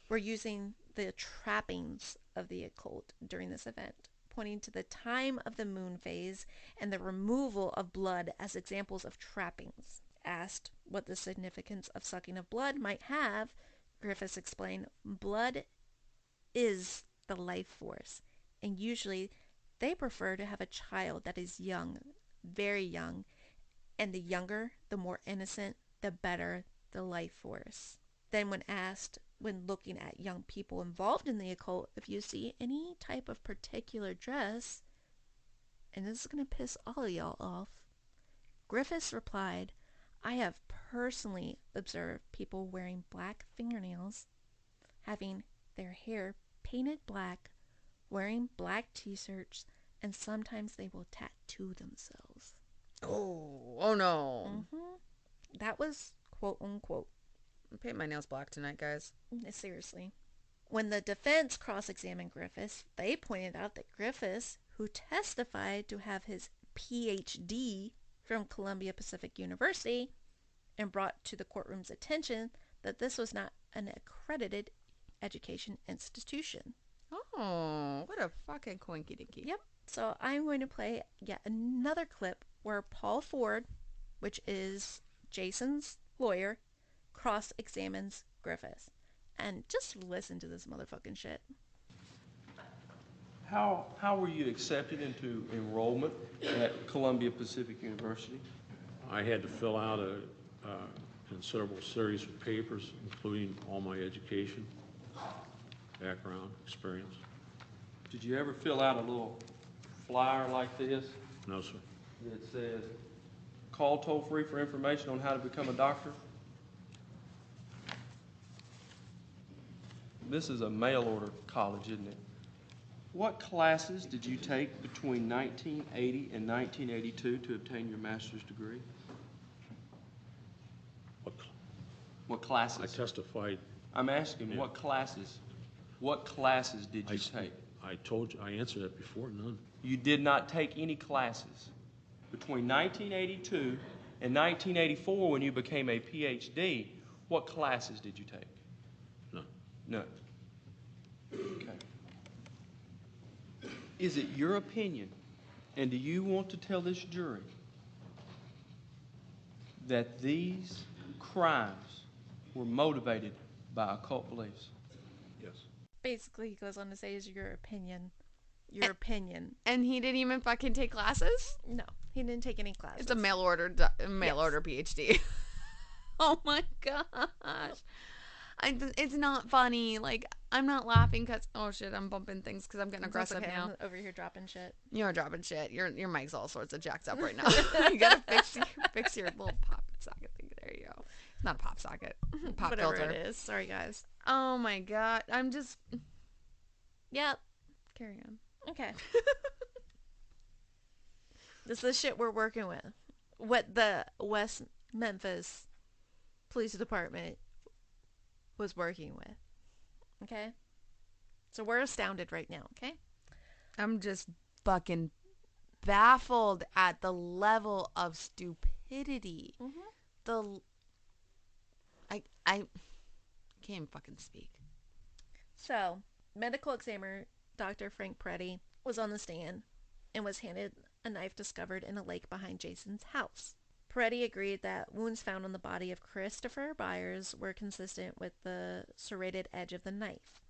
were using the trappings of the occult during this event, pointing to the time of the moon phase and the removal of blood as examples of trappings. Asked what the significance of sucking of blood might have, Griffiths explained, blood is the life force, and usually they prefer to have a child that is young, very young, and the younger, the more innocent, the better the life force. Then when asked, when looking at young people involved in the occult, if you see any type of particular dress, and this is going to piss all of y'all off, Griffiths replied, I have personally observed people wearing black fingernails, having their hair painted black, wearing black t-shirts, and sometimes they will tattoo themselves. Oh no. Mm-hmm. That was quote unquote. I'm painting my nails black tonight, guys. Seriously. When the defense cross-examined Griffiths, they pointed out that Griffiths, who testified to have his PhD from Columbia Pacific University, and brought to the courtroom's attention that this was not an accredited education institution. Oh, what a fucking coinky dinky. Yep. So I'm going to play yet another clip where Paul Ford, which is Jason's lawyer, cross-examines Griffiths. And just listen to this motherfucking shit. How were you accepted into enrollment at Columbia Pacific University? I had to fill out a considerable series of papers, including all my education, background, experience. Did you ever fill out a little flyer like this No, sir. that says, Call toll-free for information on how to become a doctor. This is a mail-order college, isn't it? What classes did you take between 1980 and 1982 to obtain your master's degree? What classes? I testified. I'm asking, Yeah. what classes? What classes did you take? I told you, I answered that before, none. You did not take any classes. Between 1982 and 1984, when you became a PhD, what classes did you take? None. None. Okay. Is it your opinion, and do you want to tell this jury that these crimes were motivated by occult beliefs? Yes. Basically, he goes on to say, is your opinion. Your opinion. And he didn't even fucking take classes? No, he didn't take any classes. It's a mail order PhD. Oh my gosh. It's not funny. Like, I'm not laughing because, oh shit, I'm bumping things because I'm getting aggressive okay. now. I'm over here dropping shit. You're dropping shit. Your mic's all sorts of jacked up right now. You gotta fix your little pop socket thing. There you go. It's not a pop socket. Pop Whatever filter. it is. Sorry, guys. Oh my god. I'm just. Yep. Carry on. Okay. This is the shit we're working with. What the West Memphis Police Department was working with. Okay? So we're astounded right now, okay? I'm just fucking baffled at the level of stupidity. Mm-hmm. I can't even fucking speak. So, medical examiner Dr. Frank Preddy was on the stand and was handed a knife discovered in a lake behind Jason's house. Preddy agreed that wounds found on the body of Christopher Byers were consistent with the serrated edge of the knife.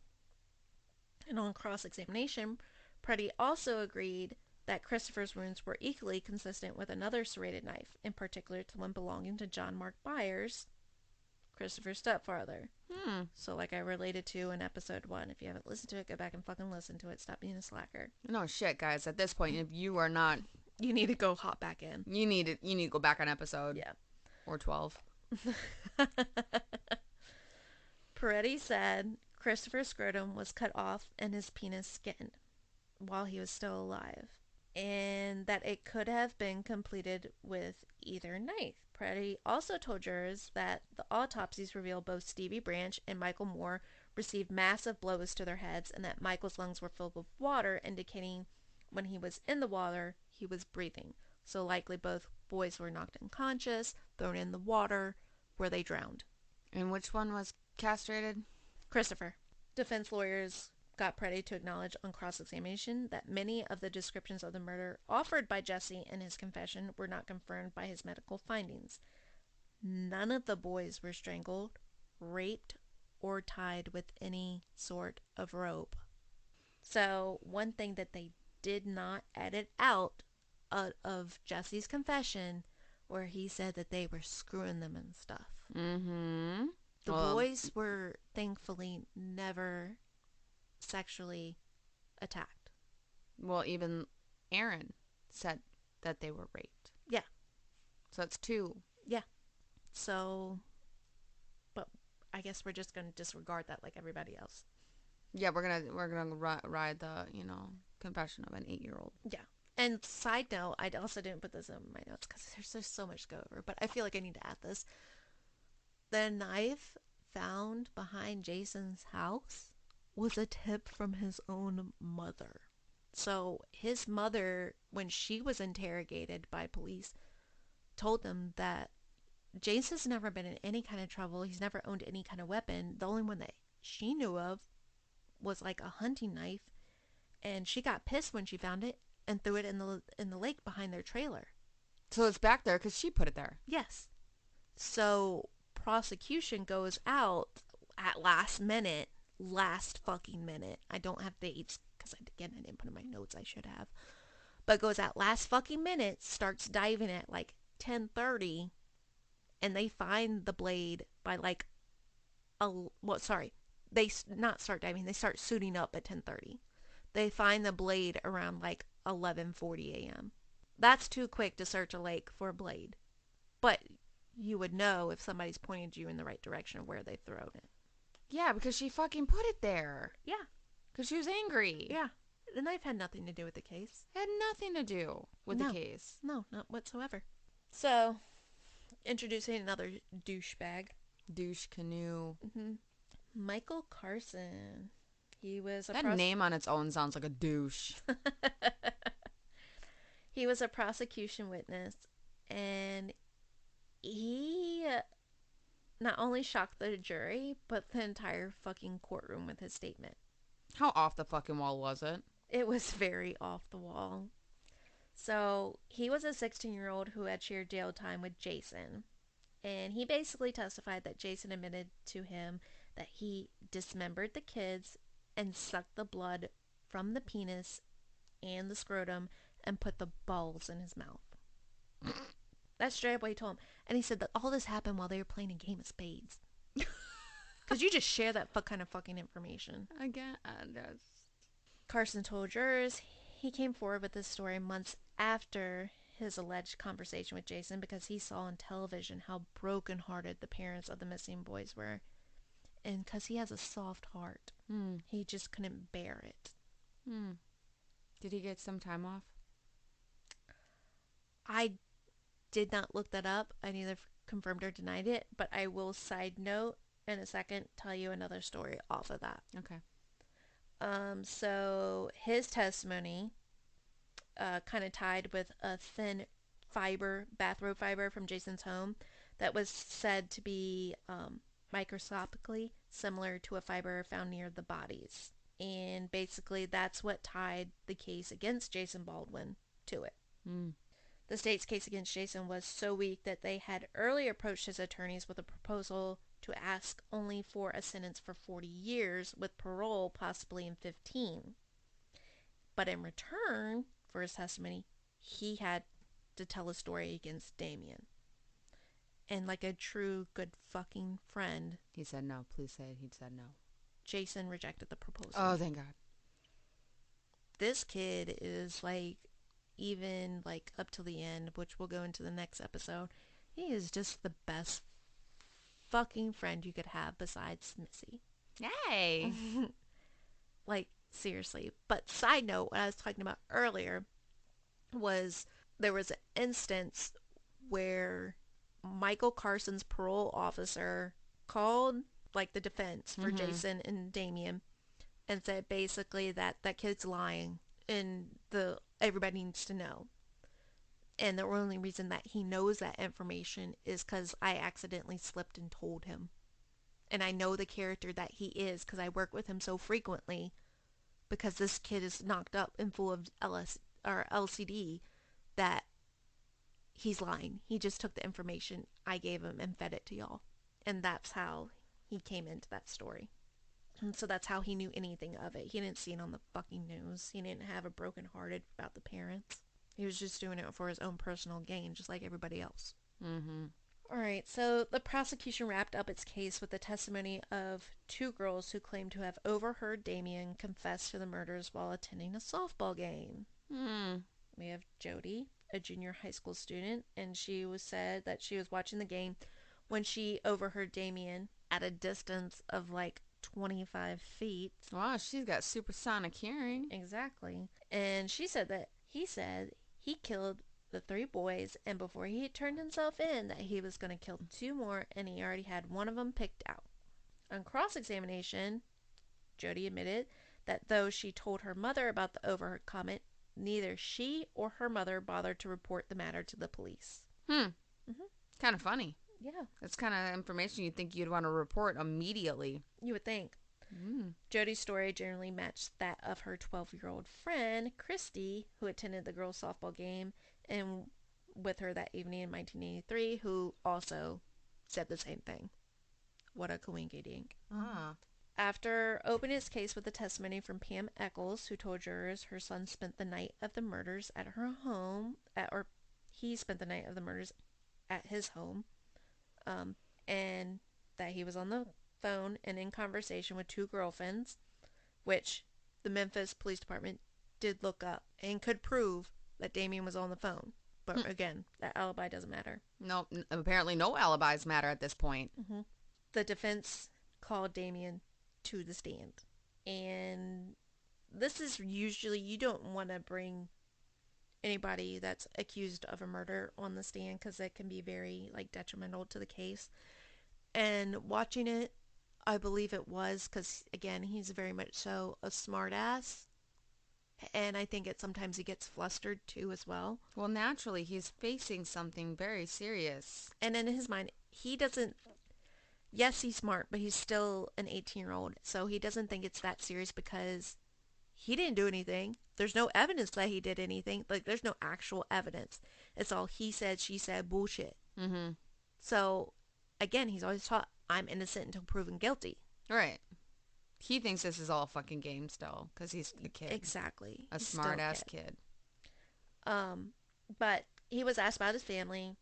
And on cross-examination, Preddy also agreed that Christopher's wounds were equally consistent with another serrated knife, in particular to one belonging to John Mark Byers, Christopher's stepfather. So like I related to in episode 1. If you haven't listened to it, go back and fucking listen to it. Stop being a slacker. No shit, guys. At this point, if you are not, You need to go hop back in. you need to go back on episode. Yeah. Or 12. Peretti said Christopher's scrotum was cut off and his penis skinned while he was still alive, and that it could have been completed with either knife. Peretti also told jurors that the autopsies revealed both Stevie Branch and Michael Moore received massive blows to their heads, and that Michael's lungs were filled with water, indicating when he was in the water, he was breathing. So likely both boys were knocked unconscious, thrown in the water, where they drowned. And which one was castrated? Christopher. Defense lawyers got Preddy to acknowledge on cross-examination that many of the descriptions of the murder offered by Jesse in his confession were not confirmed by his medical findings. None of the boys were strangled, raped, or tied with any sort of rope. So, one thing that they did not edit out of Jesse's confession, where he said that they were screwing them and stuff. Mm-hmm. The boys were thankfully never sexually attacked. Well, even Aaron said that they were raped. Yeah. So that's 2. Yeah. So, but I guess we're just going to disregard that like everybody else. Yeah, we're gonna ride the confession of an 8-year-old. Yeah. And side note, I also didn't put this in my notes because there's just so much to go over, but I feel like I need to add this. The knife found behind Jason's house was a tip from his own mother. So his mother, when she was interrogated by police, told them that Jason's never been in any kind of trouble. He's never owned any kind of weapon. The only one that she knew of was like a hunting knife, and she got pissed when she found it and threw it in the lake behind their trailer. So it's back there because she put it there. Yes. So prosecution goes out at last fucking minute. I don't have dates because I didn't put in my notes. I should have. But goes out last fucking minute, starts diving at like 10:30, and they find the blade by like they not start diving. They start suiting up at 10:30. They find the blade around like 11:40 a.m. That's too quick to search a lake for a blade. But you would know if somebody's pointed you in the right direction of where they've thrown it. Yeah, because she fucking put it there. Yeah. Because she was angry. Yeah. The knife had nothing to do with the case. Had nothing to do with the case. No, not whatsoever. So, introducing another douchebag. Douche canoe. Mm-hmm. Michael Carson. He was That name on its own sounds like a douche. He was a prosecution witness, and he not only shocked the jury, but the entire fucking courtroom with his statement. How off the fucking wall was it? It was very off the wall. So, he was a 16-year-old who had shared jail time with Jason. And he basically testified that Jason admitted to him that he dismembered the kids and sucked the blood from the penis and the scrotum and put the balls in his mouth. That's straight up what he told him. And he said that all this happened while they were playing a game of spades. Because you just share that kind of fucking information. Again, Carson told jurors he came forward with this story months after his alleged conversation with Jason because he saw on television how brokenhearted the parents of the missing boys were. And because he has a soft heart, he just couldn't bear it. Did he get some time off? I did not look that up. I neither confirmed or denied it, but I will side note in a second tell you another story off of that. Okay. So his testimony kind of tied with a thin bathrobe fiber from Jason's home that was said to be microscopically similar to a fiber found near the bodies. And basically that's what tied the case against Jason Baldwin to it. The state's case against Jason was so weak that they had earlier approached his attorneys with a proposal to ask only for a sentence for 40 years with parole possibly in 15. But in return for his testimony, he had to tell a story against Damien. And like a true good fucking friend, He said no. Please say it. He said no. Jason rejected the proposal. Oh, thank God. This kid is like, even like up to the end, which we'll go into the next episode, he is just the best fucking friend you could have besides Missy. Hey. Like, seriously. But side note, what I was talking about earlier was there was an instance where Michael Carson's parole officer called like the defense for Jason and Damien and said basically that that kid's lying and everybody needs to know. And the only reason that he knows that information is because I accidentally slipped and told him. And I know the character that he is because I work with him so frequently, because this kid is knocked up and full of LCD that he's lying. He just took the information I gave him and fed it to y'all. And that's how he came into that story. And so that's how he knew anything of it. He didn't see it on the fucking news. He didn't have a broken hearted about the parents. He was just doing it for his own personal gain, just like everybody else. Alright, so the prosecution wrapped up its case with the testimony of two girls who claimed to have overheard Damien confess to the murders while attending a softball game. We have Jody, a junior high school student, and she was said that she was watching the game when she overheard Damien at a distance of like 25 feet. Wow, she's got supersonic hearing. Exactly. And she said that he said he killed the 3 boys, and before he turned himself in, that he was going to kill 2 more, and he already had one of them picked out. On cross-examination, Jody admitted that though she told her mother about the overheard comment, neither she or her mother bothered to report the matter to the police. Kind of funny. Yeah. That's kind of information you'd think you'd want to report immediately. You would think. Jody's story generally matched that of her 12-year-old friend, Christy, who attended the girls' softball game and with her that evening in 1983, who also said the same thing. What a coinkydink. After opening his case with the testimony from Pam Eccles, who told jurors her son spent the night of the murders at her home, or he spent the night of the murders at his home, and that he was on the phone and in conversation with 2 girlfriends, which the Memphis Police Department did look up and could prove that Damien was on the phone. But again, that alibi doesn't matter. No, apparently no alibis matter at this point. The defense called Damien to the stand. And this is usually, you don't want to bring anybody that's accused of a murder on the stand because that can be very detrimental to the case. And watching it, I believe it was because, again, he's very much so a smart ass. And I think sometimes he gets flustered too as well. Well, naturally, he's facing something very serious. And in his mind, he doesn't, yes, he's smart, but he's still an 18-year-old. So he doesn't think it's that serious because he didn't do anything. There's no evidence that he did anything. There's no actual evidence. It's all he said, she said bullshit. Mm-hmm. So, again, he's always taught, I'm innocent until proven guilty. Right. He thinks this is all a fucking game still because he's a kid. Exactly. A smart-ass kid. But he was asked about his family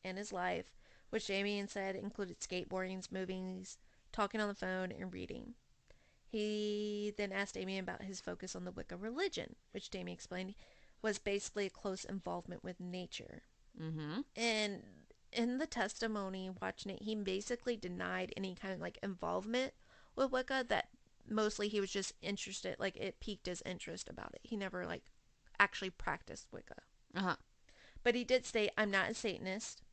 and his life, which Damien said included skateboarding, movies, talking on the phone, and reading. He then asked Damien about his focus on the Wicca religion, which Damien explained was basically a close involvement with nature. Mm-hmm. And in the testimony, watching it, he basically denied any kind of involvement with Wicca, that mostly he was just interested, it piqued his interest about it. He never actually practiced Wicca. Uh-huh. But he did state, I'm not a Satanist.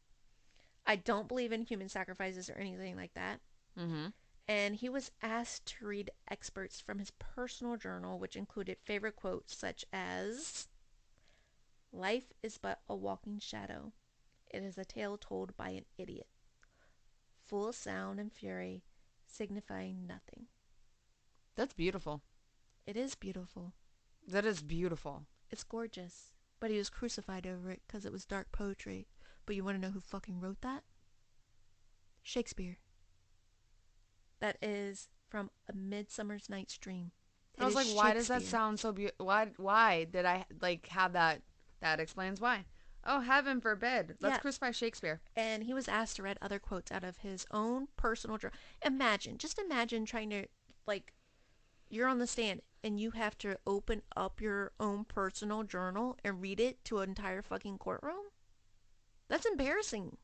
I don't believe in human sacrifices or anything like that. Mm-hmm. And he was asked to read excerpts from his personal journal, which included favorite quotes such as, "Life is but a walking shadow. It is a tale told by an idiot. Full of sound and fury, signifying nothing." That's beautiful. It is beautiful. That is beautiful. It's gorgeous. But he was crucified over it because it was dark poetry. But you want to know who fucking wrote that? Shakespeare. That is from A Midsummer's Night's Dream. I was like, why does that sound so beautiful? Why did I have that? That explains why. Oh, heaven forbid. Let's crucify Shakespeare. And he was asked to read other quotes out of his own personal journal. Just imagine trying to, you're on the stand and you have to open up your own personal journal and read it to an entire fucking courtroom. That's embarrassing.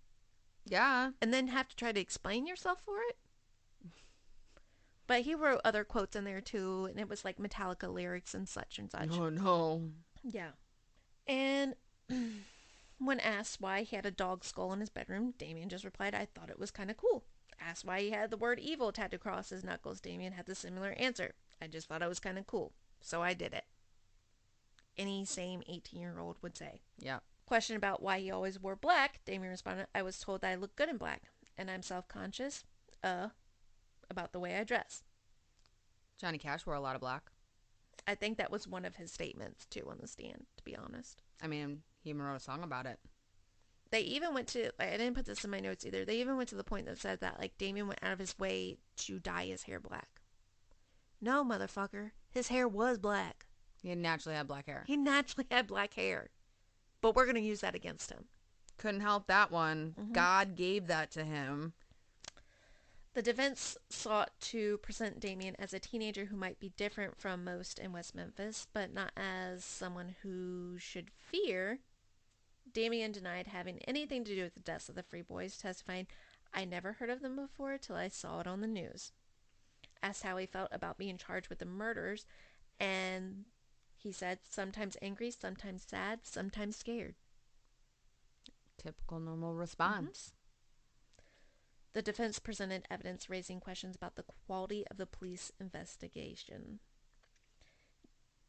Yeah. And then have to try to explain yourself for it. But he wrote other quotes in there too, and it was Metallica lyrics and such and such. Oh, no. Yeah. And when asked why he had a dog skull in his bedroom, Damien just replied, "I thought it was kind of cool." Asked why he had the word evil tattooed across his knuckles, Damien had the similar answer. "I just thought it was kind of cool, so I did it." Any sane 18-year-old would say. Yeah. Question about why he always wore black, Damien responded, "I was told that I look good in black, and I'm self-conscious, about the way I dress." Johnny Cash wore a lot of black. I think that was one of his statements, too, on the stand, to be honest. I mean, he even wrote a song about it. They even went to, I didn't put this in my notes either, they even went to the point that said that, Damien went out of his way to dye his hair black. No, motherfucker. His hair was black. He naturally had black hair. He naturally had black hair. But we're going to use that against him. Couldn't help that one. Mm-hmm. God gave that to him. The defense sought to present Damien as a teenager who might be different from most in West Memphis, but not as someone who should fear. Damien denied having anything to do with the deaths of the Free Boys, testifying, "I never heard of them before till I saw it on the news." Asked how he felt about being charged with the murders, and he said, "Sometimes angry, sometimes sad, sometimes scared." Typical normal response. Mm-hmm. The defense presented evidence raising questions about the quality of the police investigation.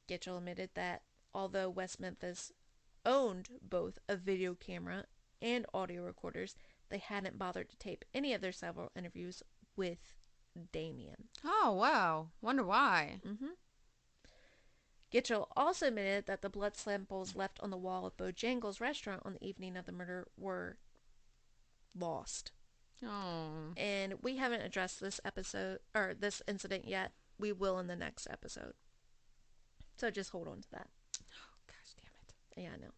Gitchell admitted that although West Memphis owned both a video camera and audio recorders, they hadn't bothered to tape any of their several interviews with Damien. Oh, wow. Wonder why. Mm-hmm. Gitchell also admitted that the blood samples left on the wall of Bojangles' restaurant on the evening of the murder were lost. Oh. And we haven't addressed this episode, or this incident yet. We will in the next episode. So just hold on to that. Oh, gosh damn it. Yeah, I know.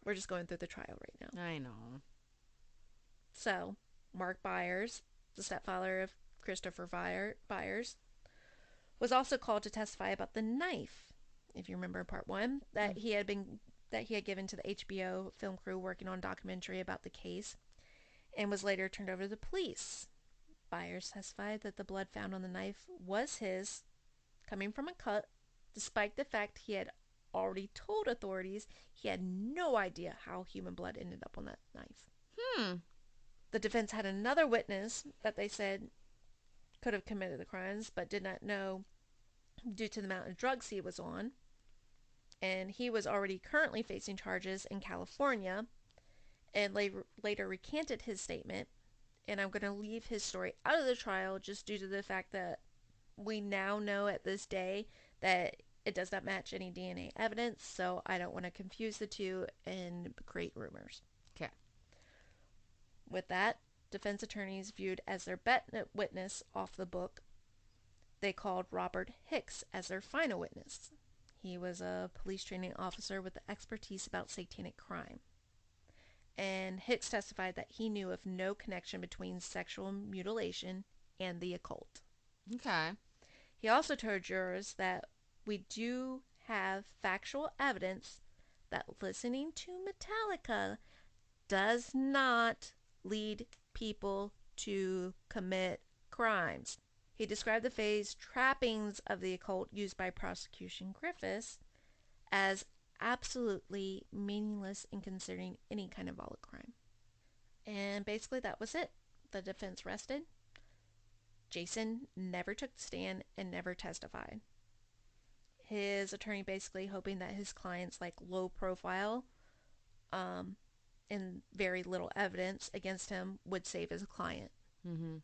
We're just going through the trial right now. I know. So, Mark Byers, the stepfather of Christopher Byers, was also called to testify about the knife. If you remember in part 1, that that he had given to the HBO film crew working on a documentary about the case, and was later turned over to the police. Byers testified that the blood found on the knife was his, coming from a cut, despite the fact he had already told authorities he had no idea how human blood ended up on that knife. The defense had another witness that they said could have committed the crimes, but did not know due to the amount of drugs he was on. And he was already currently facing charges in California, and later recanted his statement. And I'm going to leave his story out of the trial just due to the fact that we now know at this day that it does not match any DNA evidence, so I don't want to confuse the two and create rumors. Okay. With that, defense attorneys viewed as their best witness off the book, they called Robert Hicks as their final witness. He was a police training officer with expertise about satanic crime. And Hicks testified that he knew of no connection between sexual mutilation and the occult. Okay. He also told jurors that we do have factual evidence that listening to Metallica does not lead people to commit crimes. He described the phrase trappings of the occult used by prosecution Griffiths as absolutely meaningless in considering any kind of violent crime. And basically that was it. The defense rested. Jason never took the stand and never testified. His attorney basically hoping that his client's low profile and very little evidence against him would save his client. Mm-hmm.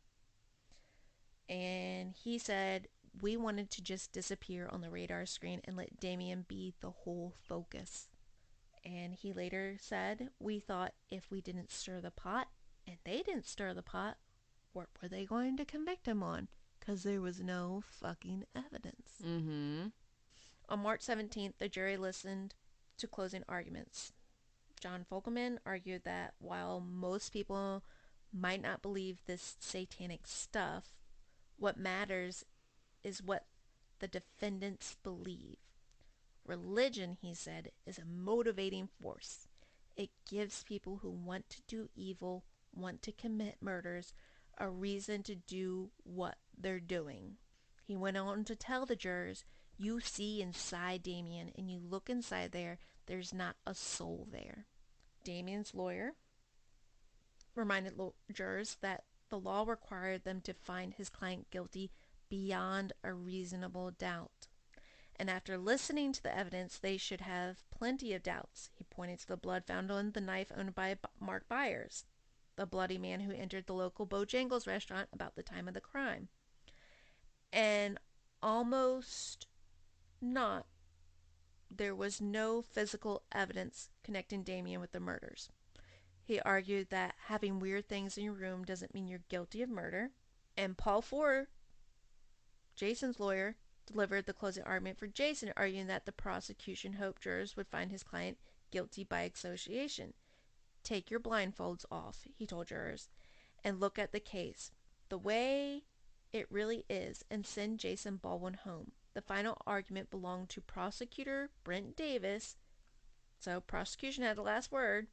And he said, we wanted to just disappear on the radar screen and let Damien be the whole focus. And he later said, we thought if we didn't stir the pot, and they didn't stir the pot, what were they going to convict him on? Because there was no fucking evidence. Mm-hmm. On March 17th, the jury listened to closing arguments. John Fogelman argued that while most people might not believe this satanic stuff, what matters is what the defendants believe. Religion, he said, is a motivating force. It gives people who want to do evil, want to commit murders, a reason to do what they're doing. He went on to tell the jurors, you see inside Damien and you look inside there, there's not a soul there. Damien's lawyer reminded jurors that the law required them to find his client guilty beyond a reasonable doubt. And after listening to the evidence, they should have plenty of doubts. He pointed to the blood found on the knife owned by Mark Byers, the bloody man who entered the local Bojangles restaurant about the time of the crime. And almost not, there was no physical evidence connecting Damien with the murders. He argued that having weird things in your room doesn't mean you're guilty of murder. And Paul Ford, Jason's lawyer, delivered the closing argument for Jason, arguing that the prosecution hoped jurors would find his client guilty by association. Take your blindfolds off, he told jurors, and look at the case the way it really is and send Jason Baldwin home. The final argument belonged to prosecutor Brent Davis, so prosecution had the last word.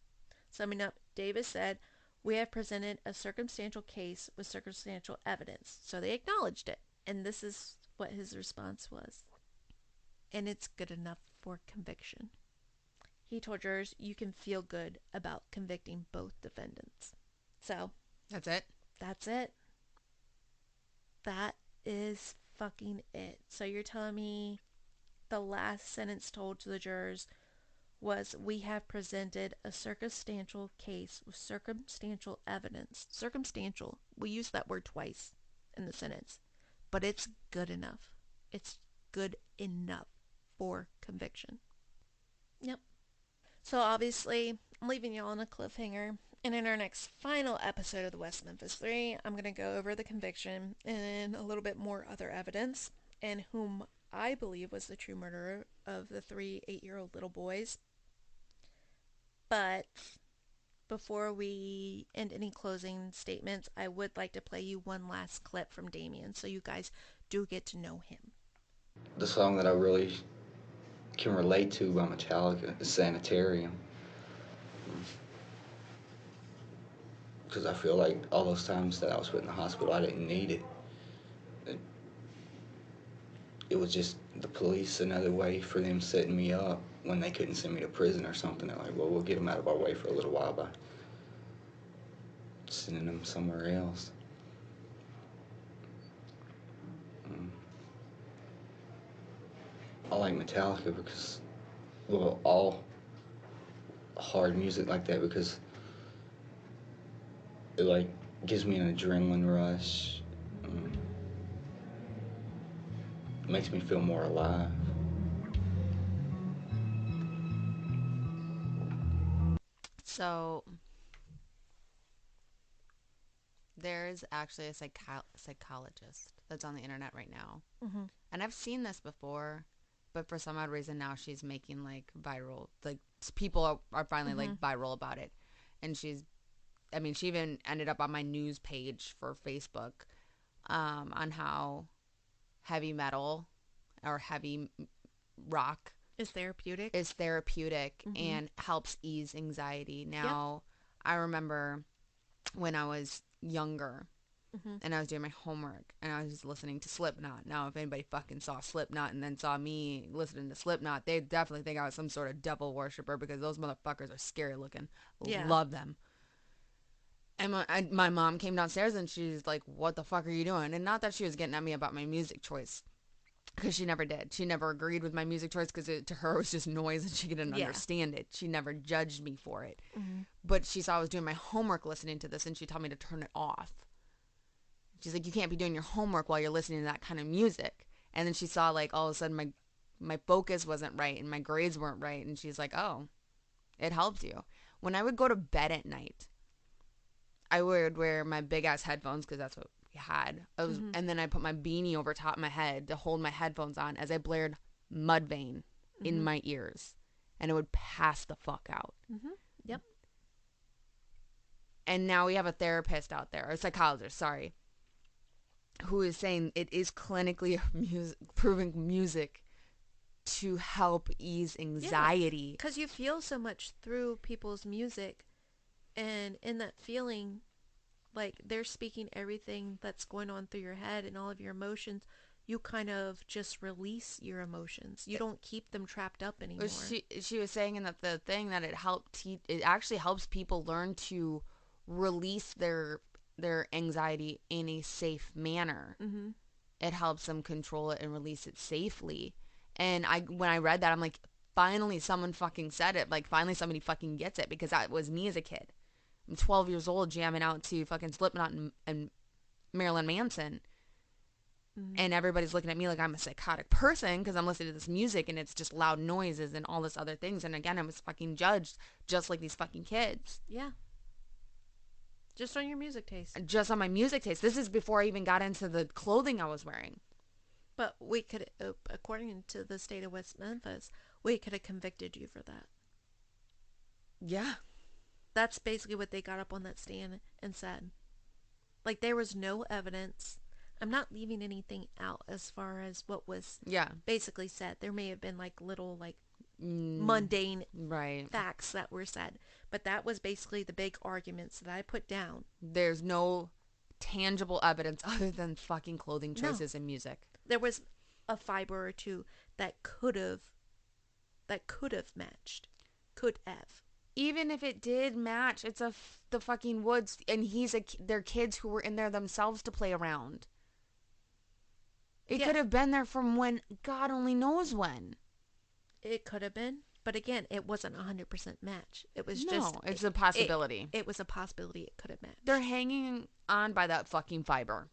Summing up, Davis said, we have presented a circumstantial case with circumstantial evidence. So they acknowledged it. And this is what his response was. And it's good enough for conviction. He told jurors, you can feel good about convicting both defendants. So. That's it? That's it. That is fucking it. So you're telling me the last sentence told to the jurors was, we have presented a circumstantial case with circumstantial evidence. Circumstantial. We use that word twice in the sentence. But it's good enough. It's good enough for conviction. Yep. So obviously, I'm leaving y'all on a cliffhanger. And in our next final episode of the West Memphis 3, I'm going to go over the conviction and a little bit more other evidence and whom I believe was the true murderer of the 3 8-year-old little boys. But before we end any closing statements, I would like to play you one last clip from Damien so you guys do get to know him. The song that I really can relate to by Metallica is Sanitarium. Because I feel like all those times that I was put in the hospital, I didn't need it. It was just the police, another way for them setting me up when they couldn't send me to prison or something. They're like, well, we'll get them out of our way for a little while by sending them somewhere else. I like Metallica because, well, all hard music like that, because it like gives me an adrenaline rush. Makes me feel more alive. So there's actually a psychologist that's on the internet right now. Mm-hmm. And I've seen this before, but for some odd reason now she's making like viral, like people are finally like viral about it. And she even ended up on my news page for Facebook on how heavy metal or heavy rock Is therapeutic. and helps ease anxiety. Now, I remember when I was younger and I was doing my homework and I was just listening to Slipknot. Now, if anybody fucking saw Slipknot and then saw me listening to Slipknot, they'd definitely think I was some sort of devil worshiper because those motherfuckers are scary looking. Yeah. Love them. And my mom came downstairs and she's like, what the fuck are you doing? And not that she was getting at me about my music choice, because she never did. She never agreed with my music choice because to her it was just noise and she didn't understand it. She never judged me for it. But she saw I was doing my homework listening to this and she told me to turn it off. She's like, you can't be doing your homework while you're listening to that kind of music. And then she saw like all of a sudden my focus wasn't right and my grades weren't right. And she's like, oh, it helped you. When I would go to bed at night, I would wear my big ass headphones because that's what we had. And then I put my beanie over top of my head to hold my headphones on as I blared Mudvayne in my ears, and it would pass the fuck out. Yep. And now we have a therapist out there, or a psychologist, sorry, who is saying it is clinically proven music to help ease anxiety. Because you feel so much through people's music. And in that feeling, like they're speaking everything that's going on through your head and all of your emotions, you kind of just release your emotions. You don't keep them trapped up anymore. She was saying that the thing that it actually helps people learn to release their anxiety in a safe manner. It helps them control it and release it safely. And when I read that, I'm like, finally someone fucking said it. Like, finally somebody fucking gets it, because that was me as a kid. I'm 12 years old jamming out to fucking Slipknot and Marilyn Manson. And everybody's looking at me like I'm a psychotic person because I'm listening to this music and it's just loud noises and all this other things. And again, I was fucking judged just like these fucking kids. Yeah. Just on your music taste. Just on my music taste. This is before I even got into the clothing I was wearing. But we could, according to the state of West Memphis, we could have convicted you for that. Yeah. That's basically what they got up on that stand and said. Like, there was no evidence. I'm not leaving anything out as far as what was basically said. There may have been like little like mundane facts that were said. But that was basically the big arguments that I put down. There's no tangible evidence other than fucking clothing choices and music. There was a fiber or two that could have matched. Could have. Even if it did match, it's the fucking woods, and they're kids who were in there themselves to play around. It could have been there from when God only knows when. It could have been, but again, it wasn't 100% match. It was it's a possibility. It was a possibility it could have matched. They're hanging on by that fucking fiber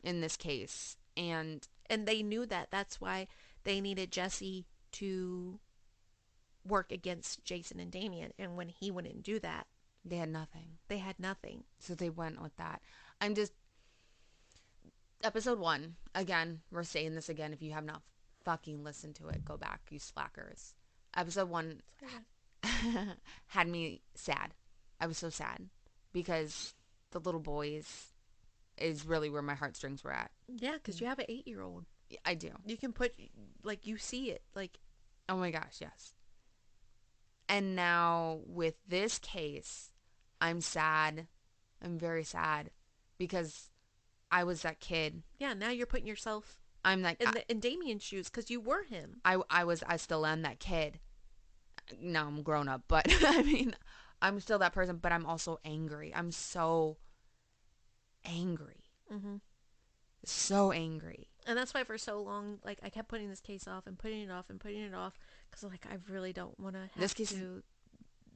in this case, and they knew that. That's why they needed Jesse to work against Jason and Damien, and when he wouldn't do that, they had nothing. So they went with that. Episode 1, again, we're saying this again, if you have not fucking listened to it, go back, you slackers. Episode 1 had me sad. I was so sad because the little boys is really where my heartstrings were at. Yeah, because you have an 8-year-old. I do. You can put, like, you see it, like, Oh my gosh, yes. And now with this case, I'm sad. I'm very sad because I was that kid. Yeah, now you're putting yourself I'm like in Damien's shoes because you were him. I still am that kid. Now I'm grown up, but I mean, I'm still that person, but I'm also angry. I'm so angry. Mm-hmm. So angry. And that's why for so long, like, I kept putting this case off and putting it off and putting it off because, like, I really don't want to have to,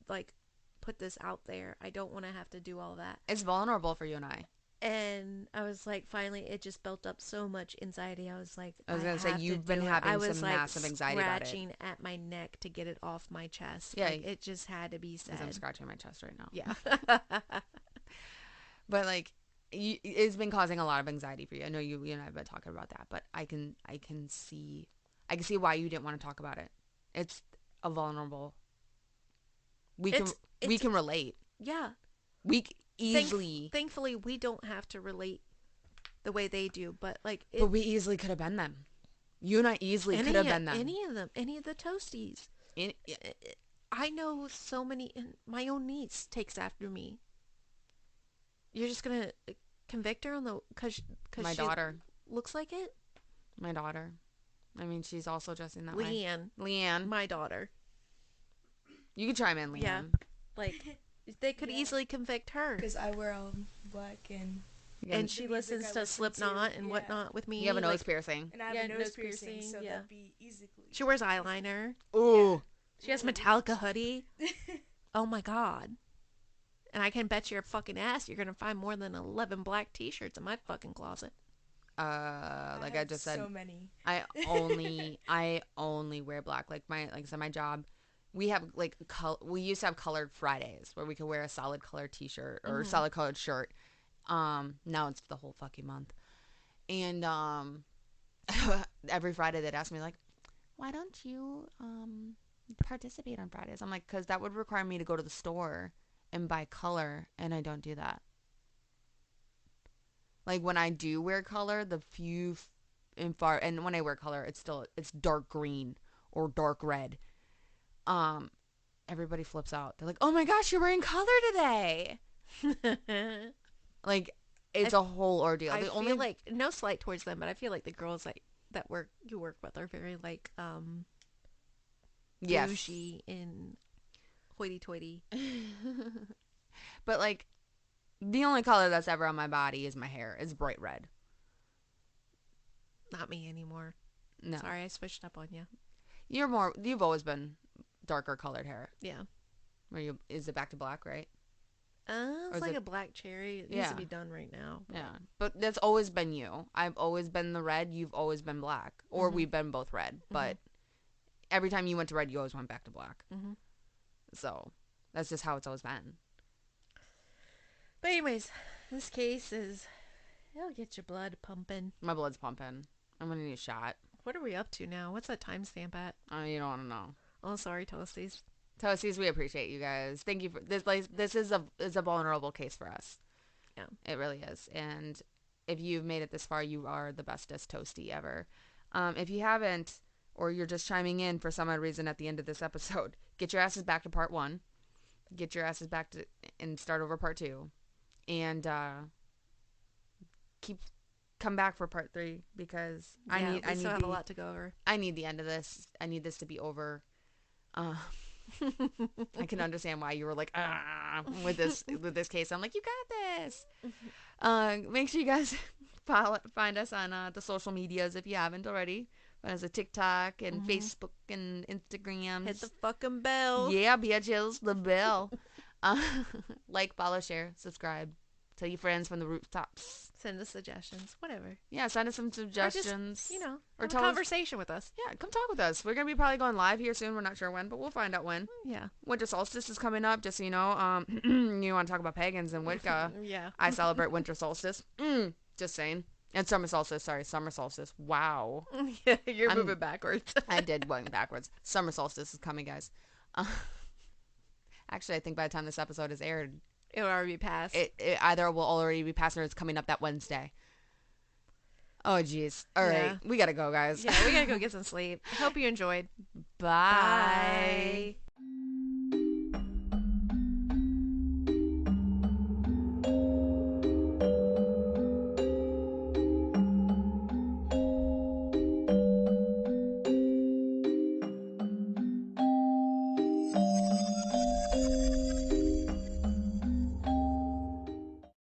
like, put this out there. I don't want to have to do all that. It's vulnerable for you and I. And I was like, finally, it just built up so much anxiety. I was like, I was going to say, you've been having some massive anxiety about it. I was scratching at my neck to get it off my chest. Yeah. Like, it just had to be said. Because I'm scratching my chest right now. Yeah. But, like, it's been causing a lot of anxiety for you. I know you and I have been talking about that, but I can see why you didn't want to talk about it. It's a vulnerable. We can relate. Yeah. We easily. Thankfully, we don't have to relate the way they do, but like. But we easily could have been them. You and I easily could have been them. Any of them. Any of the toasties. I know so many. My own niece takes after me. You're just gonna convict her on the because my daughter looks like it. My daughter. I mean, she's also dressing that way. Leanne, my daughter. You could chime in, Leanne. Yeah, like they could easily convict her because I wear all black and she listens to Slipknot and whatnot with me. You have a nose piercing, and I have a nose piercing, so that'd be easily. She wears eyeliner. Ooh, yeah. She has Metallica hoodie. Oh my god. And I can bet your fucking ass you're gonna find more than 11 black T-shirts in my fucking closet. Like I just said, so many. I only wear black. Like I said, my job, we have like we used to have colored Fridays where we could wear a solid colored T-shirt or solid colored shirt. Now it's the whole fucking month, and every Friday they'd ask me like, why don't you participate on Fridays? I'm like, because that would require me to go to the store and buy color, and I don't do that. Like when I do wear color, the few and when I wear color, it's dark green or dark red. Everybody flips out. They're like, "Oh my gosh, you're wearing color today!" Like it's a whole ordeal. I feel like no slight towards them, but I feel like the girls you work with are very like bougie and hoity-toity. But like the only color that's ever on my body is my hair. It's bright red. Not me anymore. No. Sorry, I switched up on you. You've always been darker colored hair. Yeah. Is it back to black, right? It's like a black cherry. It needs to be done right now. But. Yeah. But that's always been you. I've always been the red. You've always been black. Or we've been both red. But every time you went to red, you always went back to black. Mm-hmm. So that's just how it's always been. But anyways, this case it'll get your blood pumping. My blood's pumping. I'm going to need a shot. What are we up to now? What's that timestamp at? You don't want to know. Oh, sorry, Toasties. Toasties, we appreciate you guys. Thank you for this. Like, this is a vulnerable case for us. Yeah. It really is. And if you've made it this far, you are the bestest toastie ever. If you haven't, or you're just chiming in for some odd reason at the end of this episode, get your asses back to part 1. Get your asses back to and start over part 2. And come back for part 3 because I need have a lot to go over. I need the end of this. I need this to be over. I can understand why you were like with this case. I'm like, you got this. Make sure you guys find us on the social medias if you haven't already. Find us on TikTok and Facebook and Instagram. Hit the fucking bell. Yeah, bitches, the bell. Like, follow, share, subscribe. Tell your friends from the rooftops. Send us suggestions, whatever. Yeah, send us some suggestions. Or just, or have a conversation with us. Yeah, come talk with us. We're going to be probably going live here soon. We're not sure when, but we'll find out when. Yeah. Winter solstice is coming up, just so you know. You want to talk about pagans and Wicca. Yeah. I celebrate winter solstice. Just saying. And summer solstice. Sorry, summer solstice. Wow. Yeah, you're moving backwards. I did went backwards. Summer solstice is coming, guys. Actually, I think by the time this episode is aired, it'll already be passed. It either will already be passed or it's coming up that Wednesday. Oh, jeez. All right. We got to go, guys. Yeah, we got to go get some sleep. Hope you enjoyed. Bye.